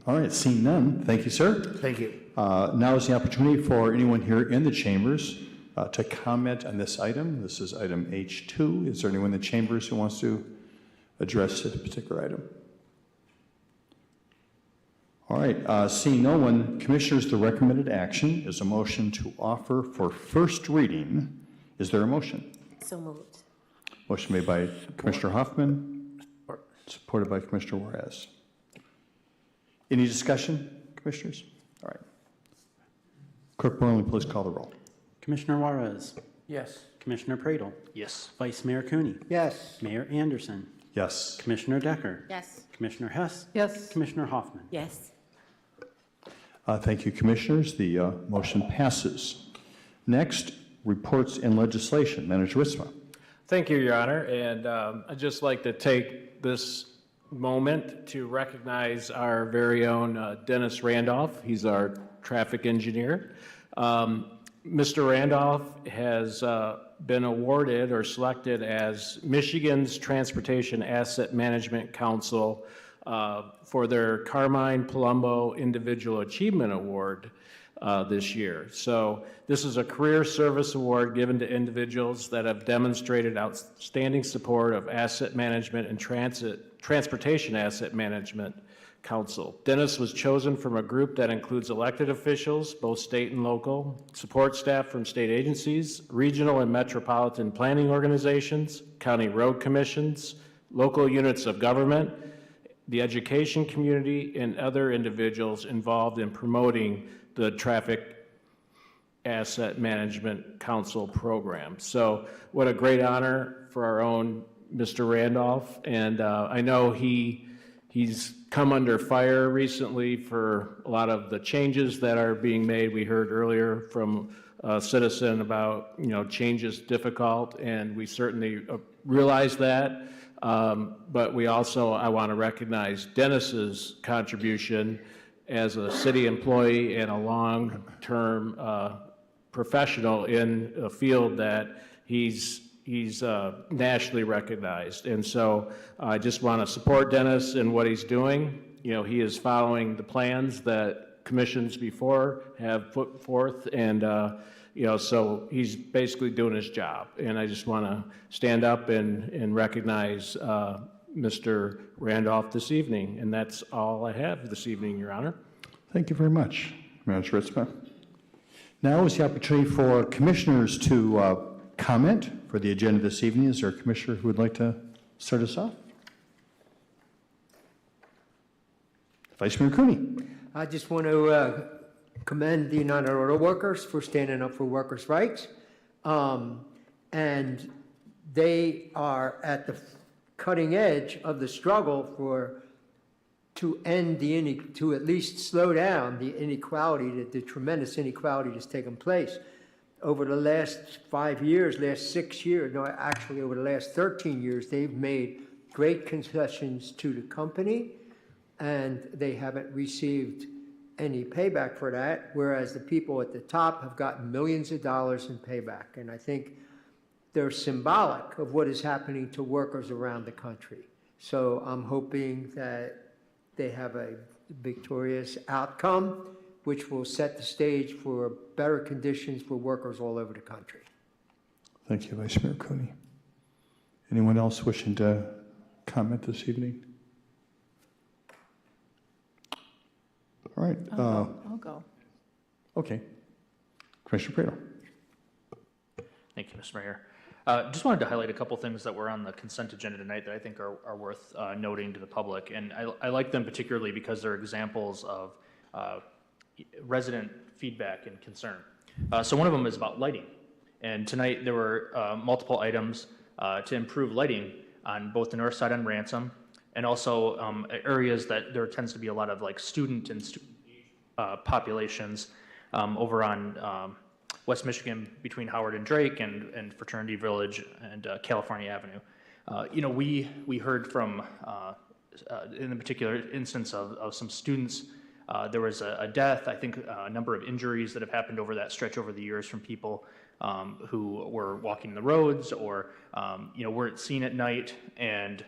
All right, seeing none, thank you, sir. Thank you. Now is the opportunity for anyone here in the chambers to comment on this item. This is item H2. Is there anyone in the chambers who wants to address this particular item? All right, seeing no one, Commissioners, the recommended action is a motion to offer for first reading. Is there a motion? So moved. Motion made by Commissioner Hoffman, supported by Commissioner Juarez. Any discussion, Commissioners? All right. Clerk Borley, please call the roll. Commissioner Juarez. Yes. Commissioner Pradle. Yes. Vice Mayor Cooney. Yes. Mayor Anderson. Yes. Commissioner Decker. Yes. Commissioner Hess. Yes. Commissioner Hoffman. Yes. Thank you, Commissioners. The motion passes. Next, reports and legislation. Manager Ritzma. Thank you, Your Honor. And I'd just like to take this moment to recognize our very own Dennis Randolph. He's our traffic engineer. Mr. Randolph has been awarded or selected as Michigan's Transportation Asset Management Council for their Carmine Palumbo Individual Achievement Award this year. So this is a career service award given to individuals that have demonstrated outstanding support of asset management and transportation asset management council. Dennis was chosen from a group that includes elected officials, both state and local, support staff from state agencies, regional and metropolitan planning organizations, county road commissions, local units of government, the education community, and other individuals involved in promoting the Traffic Asset Management Council program. So what a great honor for our own Mr. Randolph. And I know he's come under fire recently for a lot of the changes that are being made. We heard earlier from a citizen about, change is difficult, and we certainly realize that. But we also, I want to recognize Dennis's contribution as a city employee and a long-term professional in a field that he's nationally recognized. And so I just want to support Dennis in what he's doing. He is following the plans that commissions before have put forth, and so he's basically doing his job. And I just want to stand up and recognize Mr. Randolph this evening. And that's all I have this evening, Your Honor. Thank you very much, Manager Ritzma. Now is the opportunity for commissioners to comment for the agenda this evening. Is there a commissioner who would like to start us off? Vice Mayor Cooney. I just want to commend the United Auto Workers for standing up for workers' rights. And they are at the cutting edge of the struggle to at least slow down the inequality, the tremendous inequality that's taken place. Over the last 5 years, last 6 years, no, actually over the last 13 years, they've made great concessions to the company and they haven't received any payback for that, whereas the people at the top have gotten millions of dollars in payback. And I think they're symbolic of what is happening to workers around the country. So I'm hoping that they have a victorious outcome, which will set the stage for better conditions for workers all over the country. Thank you, Vice Mayor Cooney. Anyone else wishing to comment this evening? All right. I'll go. Okay. Commissioner Prado. Thank you, Mr. Mayor. Just wanted to highlight a couple things that were on the consent agenda tonight that I think are worth noting to the public. And I like them particularly because they're examples of resident feedback and concern. So one of them is about lighting. And tonight there were multiple items to improve lighting on both the north side on Ransom and also areas that there tends to be a lot of like student populations over on West Michigan between Howard and Drake and Fraternity Village and California Avenue. You know, we heard from, in the particular instance of some students, there was a death, I think a number of injuries that have happened over that stretch over the years from people who were walking the roads or, you know, weren't seen at night. And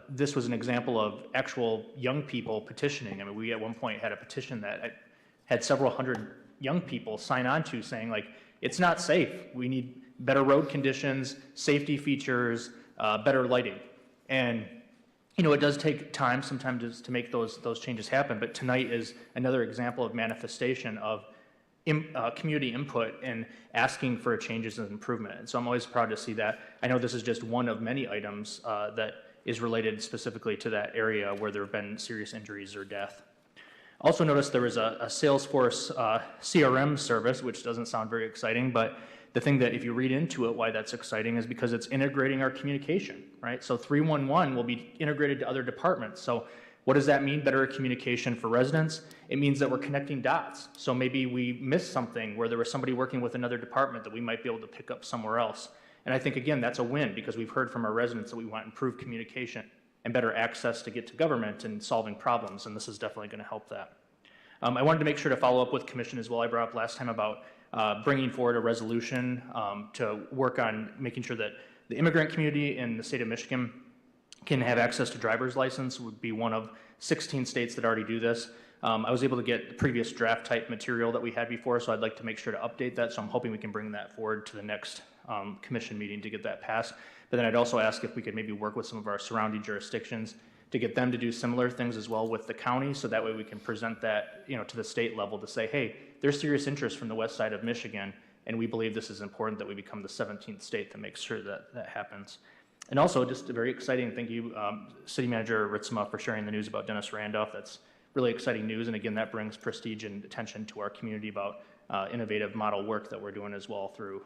this was an example of actual young people petitioning. I mean, we at one point had a petition that had several hundred young people sign on to saying, like, it's not safe. We need better road conditions, safety features, better lighting. And, you know, it does take time sometimes to make those changes happen, but tonight is another example of manifestation of community input and asking for changes and improvement. And so I'm always proud to see that. I know this is just one of many items that is related specifically to that area where there have been serious injuries or death. Also noticed there was a Salesforce CRM service, which doesn't sound very exciting, but the thing that if you read into it, why that's exciting is because it's integrating our communication, right? So 311 will be integrated to other departments. So what does that mean? Better communication for residents. It means that we're connecting dots. So maybe we missed something where there was somebody working with another department that we might be able to pick up somewhere else. And I think, again, that's a win because we've heard from our residents that we want improved communication and better access to get to government and solving problems, and this is definitely going to help that. I wanted to make sure to follow up with Commission as well. I brought up last time about bringing forward a resolution to work on making sure that the immigrant community in the state of Michigan can have access to driver's license. Would be one of 16 states that already do this. I was able to get the previous draft type material that we had before, so I'd like to make sure to update that, so I'm hoping we can bring that forward to the next commission meeting to get that passed. But then I'd also ask if we could maybe work with some of our surrounding jurisdictions to get them to do similar things as well with the county, so that way we can present that, you know, to the state level to say, hey, there's serious interest from the west side of Michigan, and we believe this is important that we become the 17th state that makes sure that that happens. And also, just a very exciting, thank you, City Manager Ritzma, for sharing the news about Dennis Randolph. That's really exciting news, and again, that brings prestige and attention to our community about innovative model work that we're doing as well through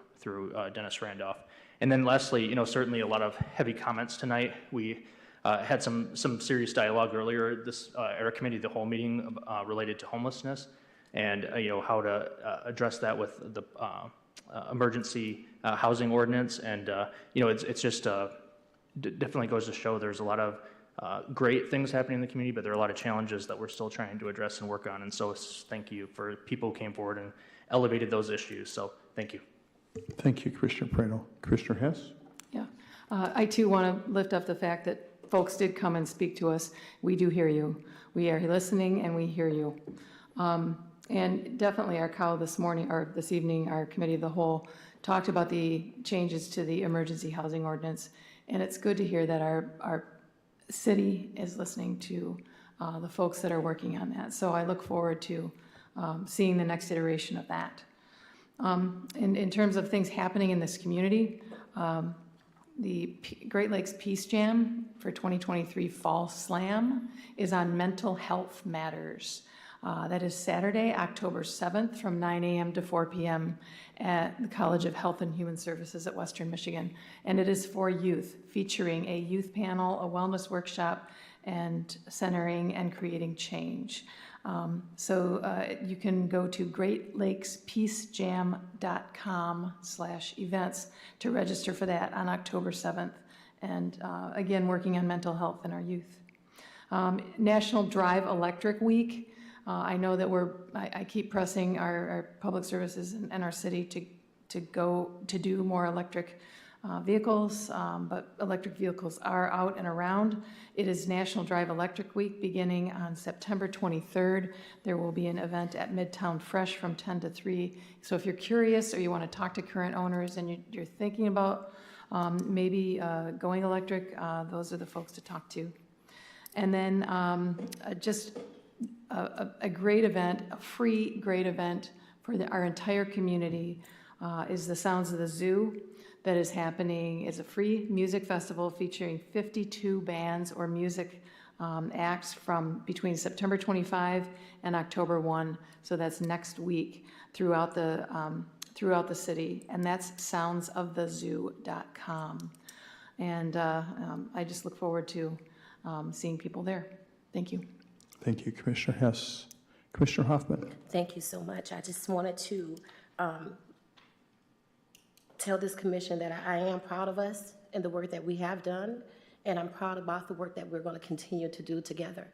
Dennis Randolph. And then lastly, you know, certainly a lot of heavy comments tonight. We had some serious dialogue earlier this at our committee, the whole meeting related to homelessness and you know, how to address that with the emergency housing ordinance. And you know, it's just definitely goes to show there's a lot of great things happening in the community, but there are a lot of challenges that we're still trying to address and work on. And so thank you for people who came forward and elevated those issues. So thank you. Thank you, Commissioner Prano. Commissioner Hess? Yeah. I too want to lift up the fact that folks did come and speak to us. We do hear you. We are listening and we hear you. And definitely our call this morning, or this evening, our committee of the whole talked about the changes to the emergency housing ordinance. And it's good to hear that our city is listening to the folks that are working on that. So I look forward to seeing the next iteration of that. In terms of things happening in this community, the Great Lakes Peace Jam for 2023 Fall Slam is on mental health matters. That is Saturday, October 7th from 9 a.m. to 4 p.m. at the College of Health and Human Services at Western Michigan. And it is for youth, featuring a youth panel, a wellness workshop, and centering and creating change. So you can go to greatlakespeacejam.com/events to register for that on October 7th. And again, working on mental health in our youth. National Drive Electric Week. I know that I keep pressing our public services and our city to go to do more electric vehicles, but electric vehicles are out and around. It is National Drive Electric Week beginning on September 23rd. There will be an event at Midtown Fresh from 10 to 3. So if you're curious or you want to talk to current owners and you're thinking about maybe going electric, those are the folks to talk to. And then just a great event, a free great event for our entire community is the Sounds of the Zoo that is happening. It's a free music festival featuring 52 bands or music acts from between September 25 and October 1. So that's next week throughout the city, and that's soundsofthezoo.com. And I just look forward to seeing people there. Thank you. Thank you, Commissioner Hess. Commissioner Hoffman. Thank you so much. I just wanted to tell this commission that I am proud of us and the work that we have done, and I'm proud about the work that we're going to continue to do together.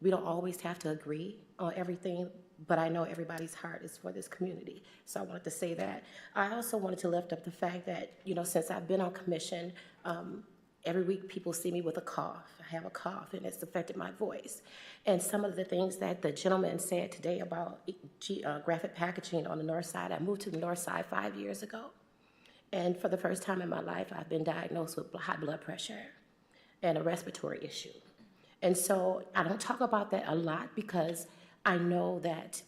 We don't always have to agree on everything, but I know everybody's heart is for this community. So I wanted to say that. I also wanted to lift up the fact that, since I've been on commission, every week people see me with a cough. I have a cough, and it's affected my voice. And some of the things that the gentleman said today about graphic packaging on the north side, I moved to the north side 5 years ago. And for the first time in my life, I've been diagnosed with high blood pressure and a respiratory issue. And so I don't talk about that a lot because I know that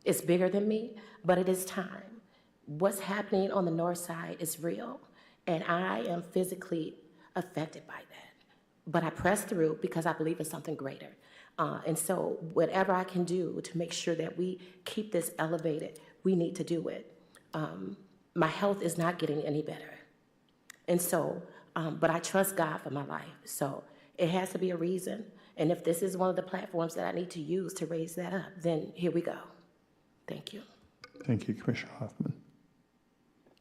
it's bigger than me, but it is time. What's happening on the north side is real, and I am physically affected by that. But I press through because I believe in something greater. And so whatever I can do to make sure that we keep this elevated, we need to do it. My health is not getting any better. And so, but I trust God for my life. So it has to be a reason. And if this is one of the platforms that I need to use to raise that up, then here we go. Thank you. Thank you, Commissioner Hoffman.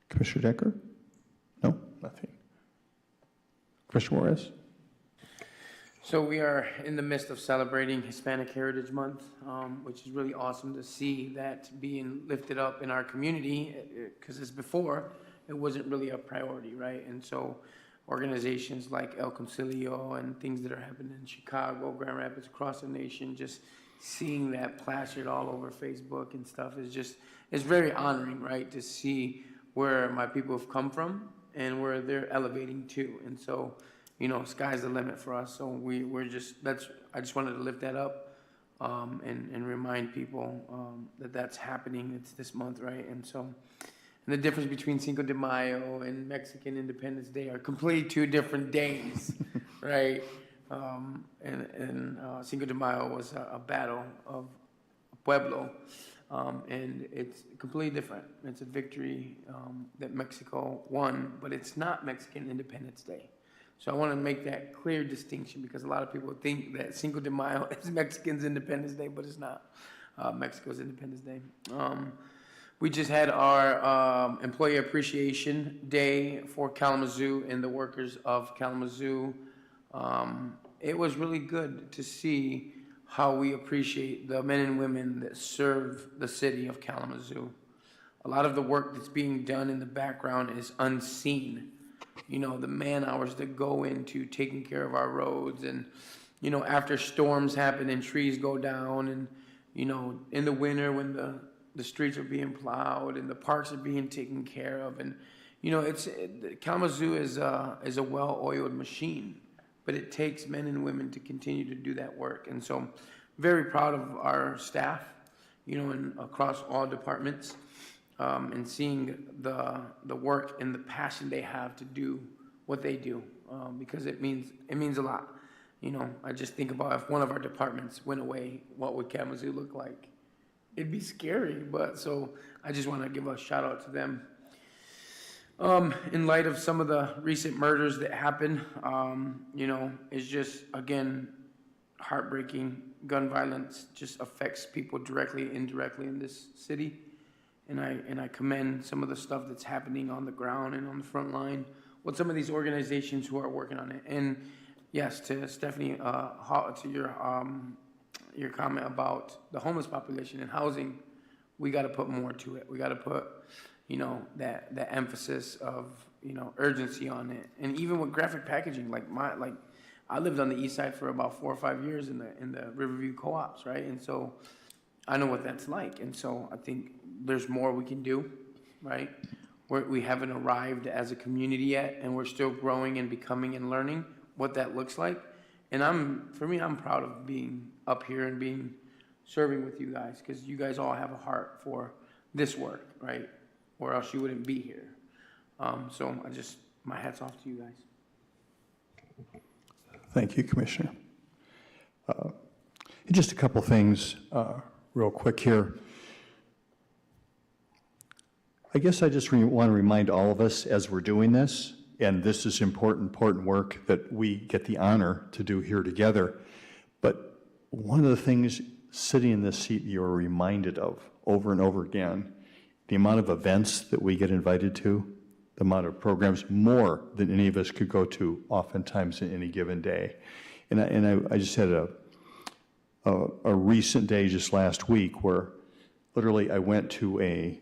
Commissioner Decker? No, nothing. Commissioner Juarez? So we are in the midst of celebrating Hispanic Heritage Month, which is really awesome to see that being lifted up in our community, because as before, it wasn't really a priority, right? And so organizations like El Concilio and things that are happening in Chicago, Grand Rapids, across the nation, just seeing that plastered all over Facebook and stuff it's very honoring, right? To see where my people have come from and where they're elevating to. And so, sky's the limit for us. So I just wanted to lift that up and remind people that that's happening. It's this month, right? And so, and the difference between Cinco de Mayo and Mexican Independence Day are completely two different days, right? And Cinco de Mayo was a battle of Pueblo, and it's completely different. It's a victory that Mexico won, but it's not Mexican Independence Day. So I want to make that clear distinction because a lot of people think that Cinco de Mayo is Mexican's Independence Day, but it's not Mexico's Independence Day. We just had our Employee Appreciation Day for Kalamazoo and the workers of Kalamazoo. It was really good to see how we appreciate the men and women that serve the city of Kalamazoo. A lot of the work that's being done in the background is unseen. The man hours that go into taking care of our roads and, after storms happen and trees go down and, in the winter when the streets are being plowed and the parks are being taken care of. And, Kalamazoo is a well-oiled machine, but it takes men and women to continue to do that work. And so very proud of our staff, and across all departments. And seeing the work and the passion they have to do what they do, because it means a lot. I just think about if one of our departments went away, what would Kalamazoo look like? It'd be scary, but so I just want to give a shout out to them. In light of some of the recent murders that happened, it's just, again, heartbreaking. Gun violence just affects people directly, indirectly in this city. And I commend some of the stuff that's happening on the ground and on the front line with some of these organizations who are working on it. And yes, to Stephanie, to your comment about the homeless population and housing, we got to put more to it. We got to put, that emphasis of, urgency on it. And even with graphic packaging, I lived on the east side for about 4 or 5 years in the Riverview co-ops, right? And so I know what that's like. And so I think there's more we can do, right? We haven't arrived as a community yet, and we're still growing and becoming and learning what that looks like. And I'm proud of being up here and serving with you guys, because you guys all have a heart for this work, right? Or else you wouldn't be here. So my hat's off to you guys. Thank you, Commissioner. Just a couple things real quick here. I guess I just want to remind all of us as we're doing this, and this is important work that we get the honor to do here together. But one of the things sitting in this seat you're reminded of over and over again, the amount of events that we get invited to, the amount of programs, more than any of us could go to oftentimes in any given day. And I just had a recent day just last week where literally I went to a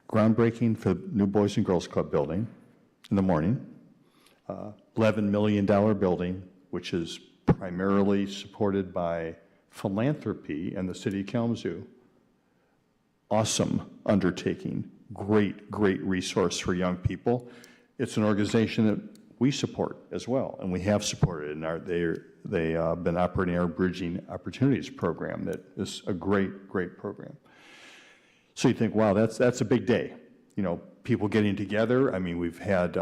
groundbreaking for the new Boys and Girls Club building in the morning, $11 million building, which is primarily supported by philanthropy and the city of Kalamazoo. Awesome undertaking, great resource for young people. It's an organization that we support as well, and we have supported, and they have been operating our Bridging Opportunities program that is a great program. So you think, wow, that's a big day. People getting together. I mean, we've had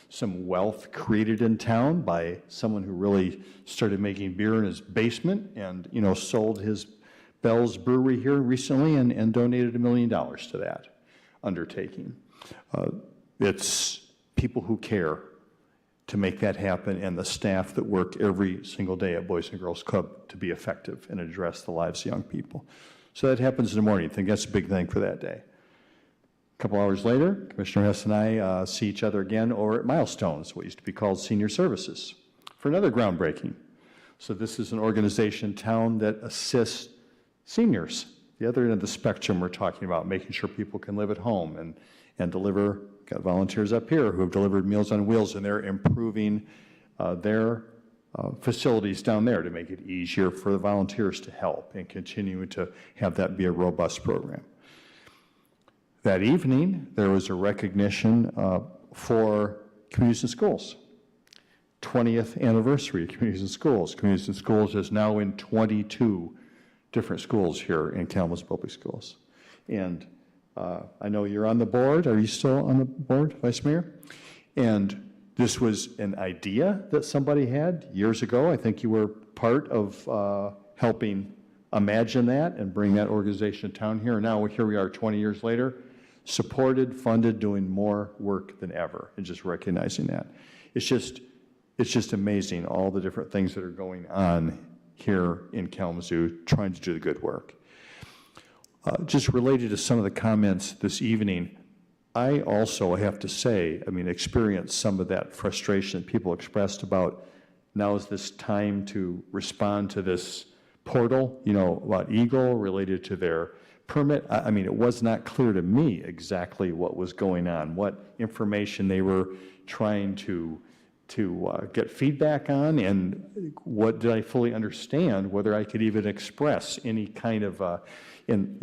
some wealth created in town by someone who really started making beer in his basement and, sold his Bell's Brewery here recently and donated $1 million to that undertaking. It's people who care to make that happen, and the staff that work every single day at Boys and Girls Club to be effective and address the lives of young people. So that happens in the morning. I think that's a big thing for that day. A couple hours later, Commissioner Hess and I see each other again over at Milestones, what used to be called Senior Services, for another groundbreaking. So this is an organization in town that assists seniors. The other end of the spectrum we're talking about, making sure people can live at home and deliver. Got volunteers up here who have delivered Meals on Wheels, and they're improving their facilities down there to make it easier for the volunteers to help and continue to have that be a robust program. That evening, there was a recognition for Communities in Schools. 20th anniversary of Communities in Schools. Communities in Schools is now in 22 different schools here in Kalamazoo Public Schools. And I know you're on the board. Are you still on the board, Vice Mayor? And this was an idea that somebody had years ago. I think you were part of helping imagine that and bring that organization to town here. And now here we are 20 years later, supported, funded, doing more work than ever, and just recognizing that. It's just amazing all the different things that are going on here in Kalamazoo trying to do the good work. Just related to some of the comments this evening, I also have to say, experienced some of that frustration that people expressed about now is this time to respond to this portal, about Eagle related to their permit. It was not clear to me exactly what was going on, what information they were trying to get feedback on, and what did I fully understand, whether I could even express any kind of an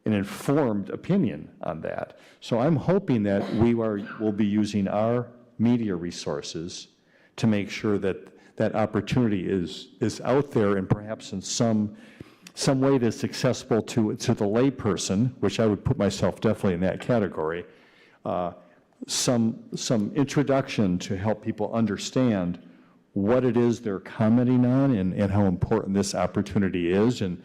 informed opinion on that. So I'm hoping that we'll be using our media resources to make sure that that opportunity is out there, and perhaps in some way that's accessible to the layperson, which I would put myself definitely in that category. Some introduction to help people understand what it is they're commenting on and how important this opportunity is. And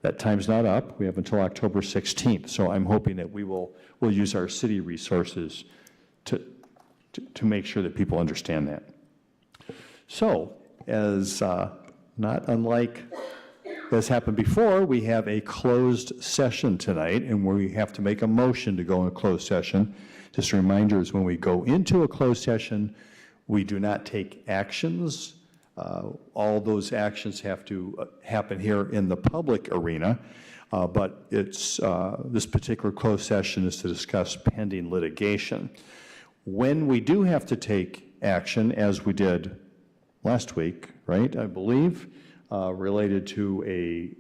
that time's not up. We have until October 16th. So I'm hoping that we'll use our city resources to make sure that people understand that. So, as not unlike as happened before, we have a closed session tonight, and we have to make a motion to go in a closed session. Just a reminder is when we go into a closed session, we do not take actions All those actions have to happen here in the public arena, but it's, this particular closed session is to discuss pending litigation. When we do have to take action, as we did last week, right, I believe, related to a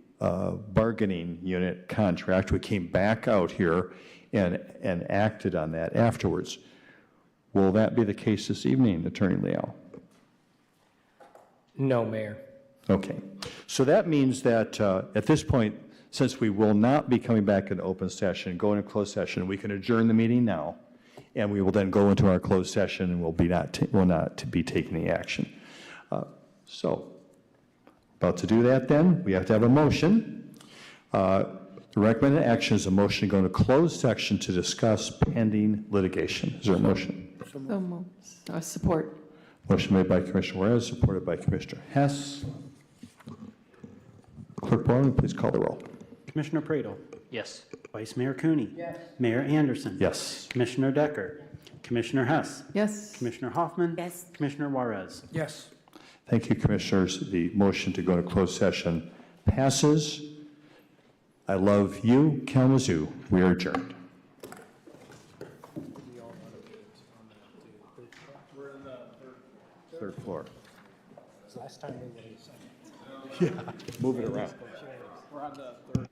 bargaining unit contract, we came back out here and acted on that afterwards. Will that be the case this evening, Attorney Leal? No, Mayor. Okay. So that means that at this point, since we will not be coming back in open session, go into closed session, we can adjourn the meeting now, and we will then go into our closed session and will not be taking any action. So, about to do that then, we have to have a motion. The recommended action is a motion to go into closed section to discuss pending litigation. Is there a motion? So moved. Support. Motion made by Commissioner Juarez, supported by Commissioner Hess. Clerk Borland, please call the roll. Commissioner Praedel. Yes. Vice Mayor Cooney. Yes. Mayor Anderson. Yes. Commissioner Decker. Commissioner Hess. Yes. Commissioner Hoffman. Yes. Commissioner Juarez. Yes. Thank you, Commissioners. The motion to go into closed session passes. I love you, Kalamazoo. We are adjourned. Third floor. Last time we were in second. Yeah, move it around. We're on the third.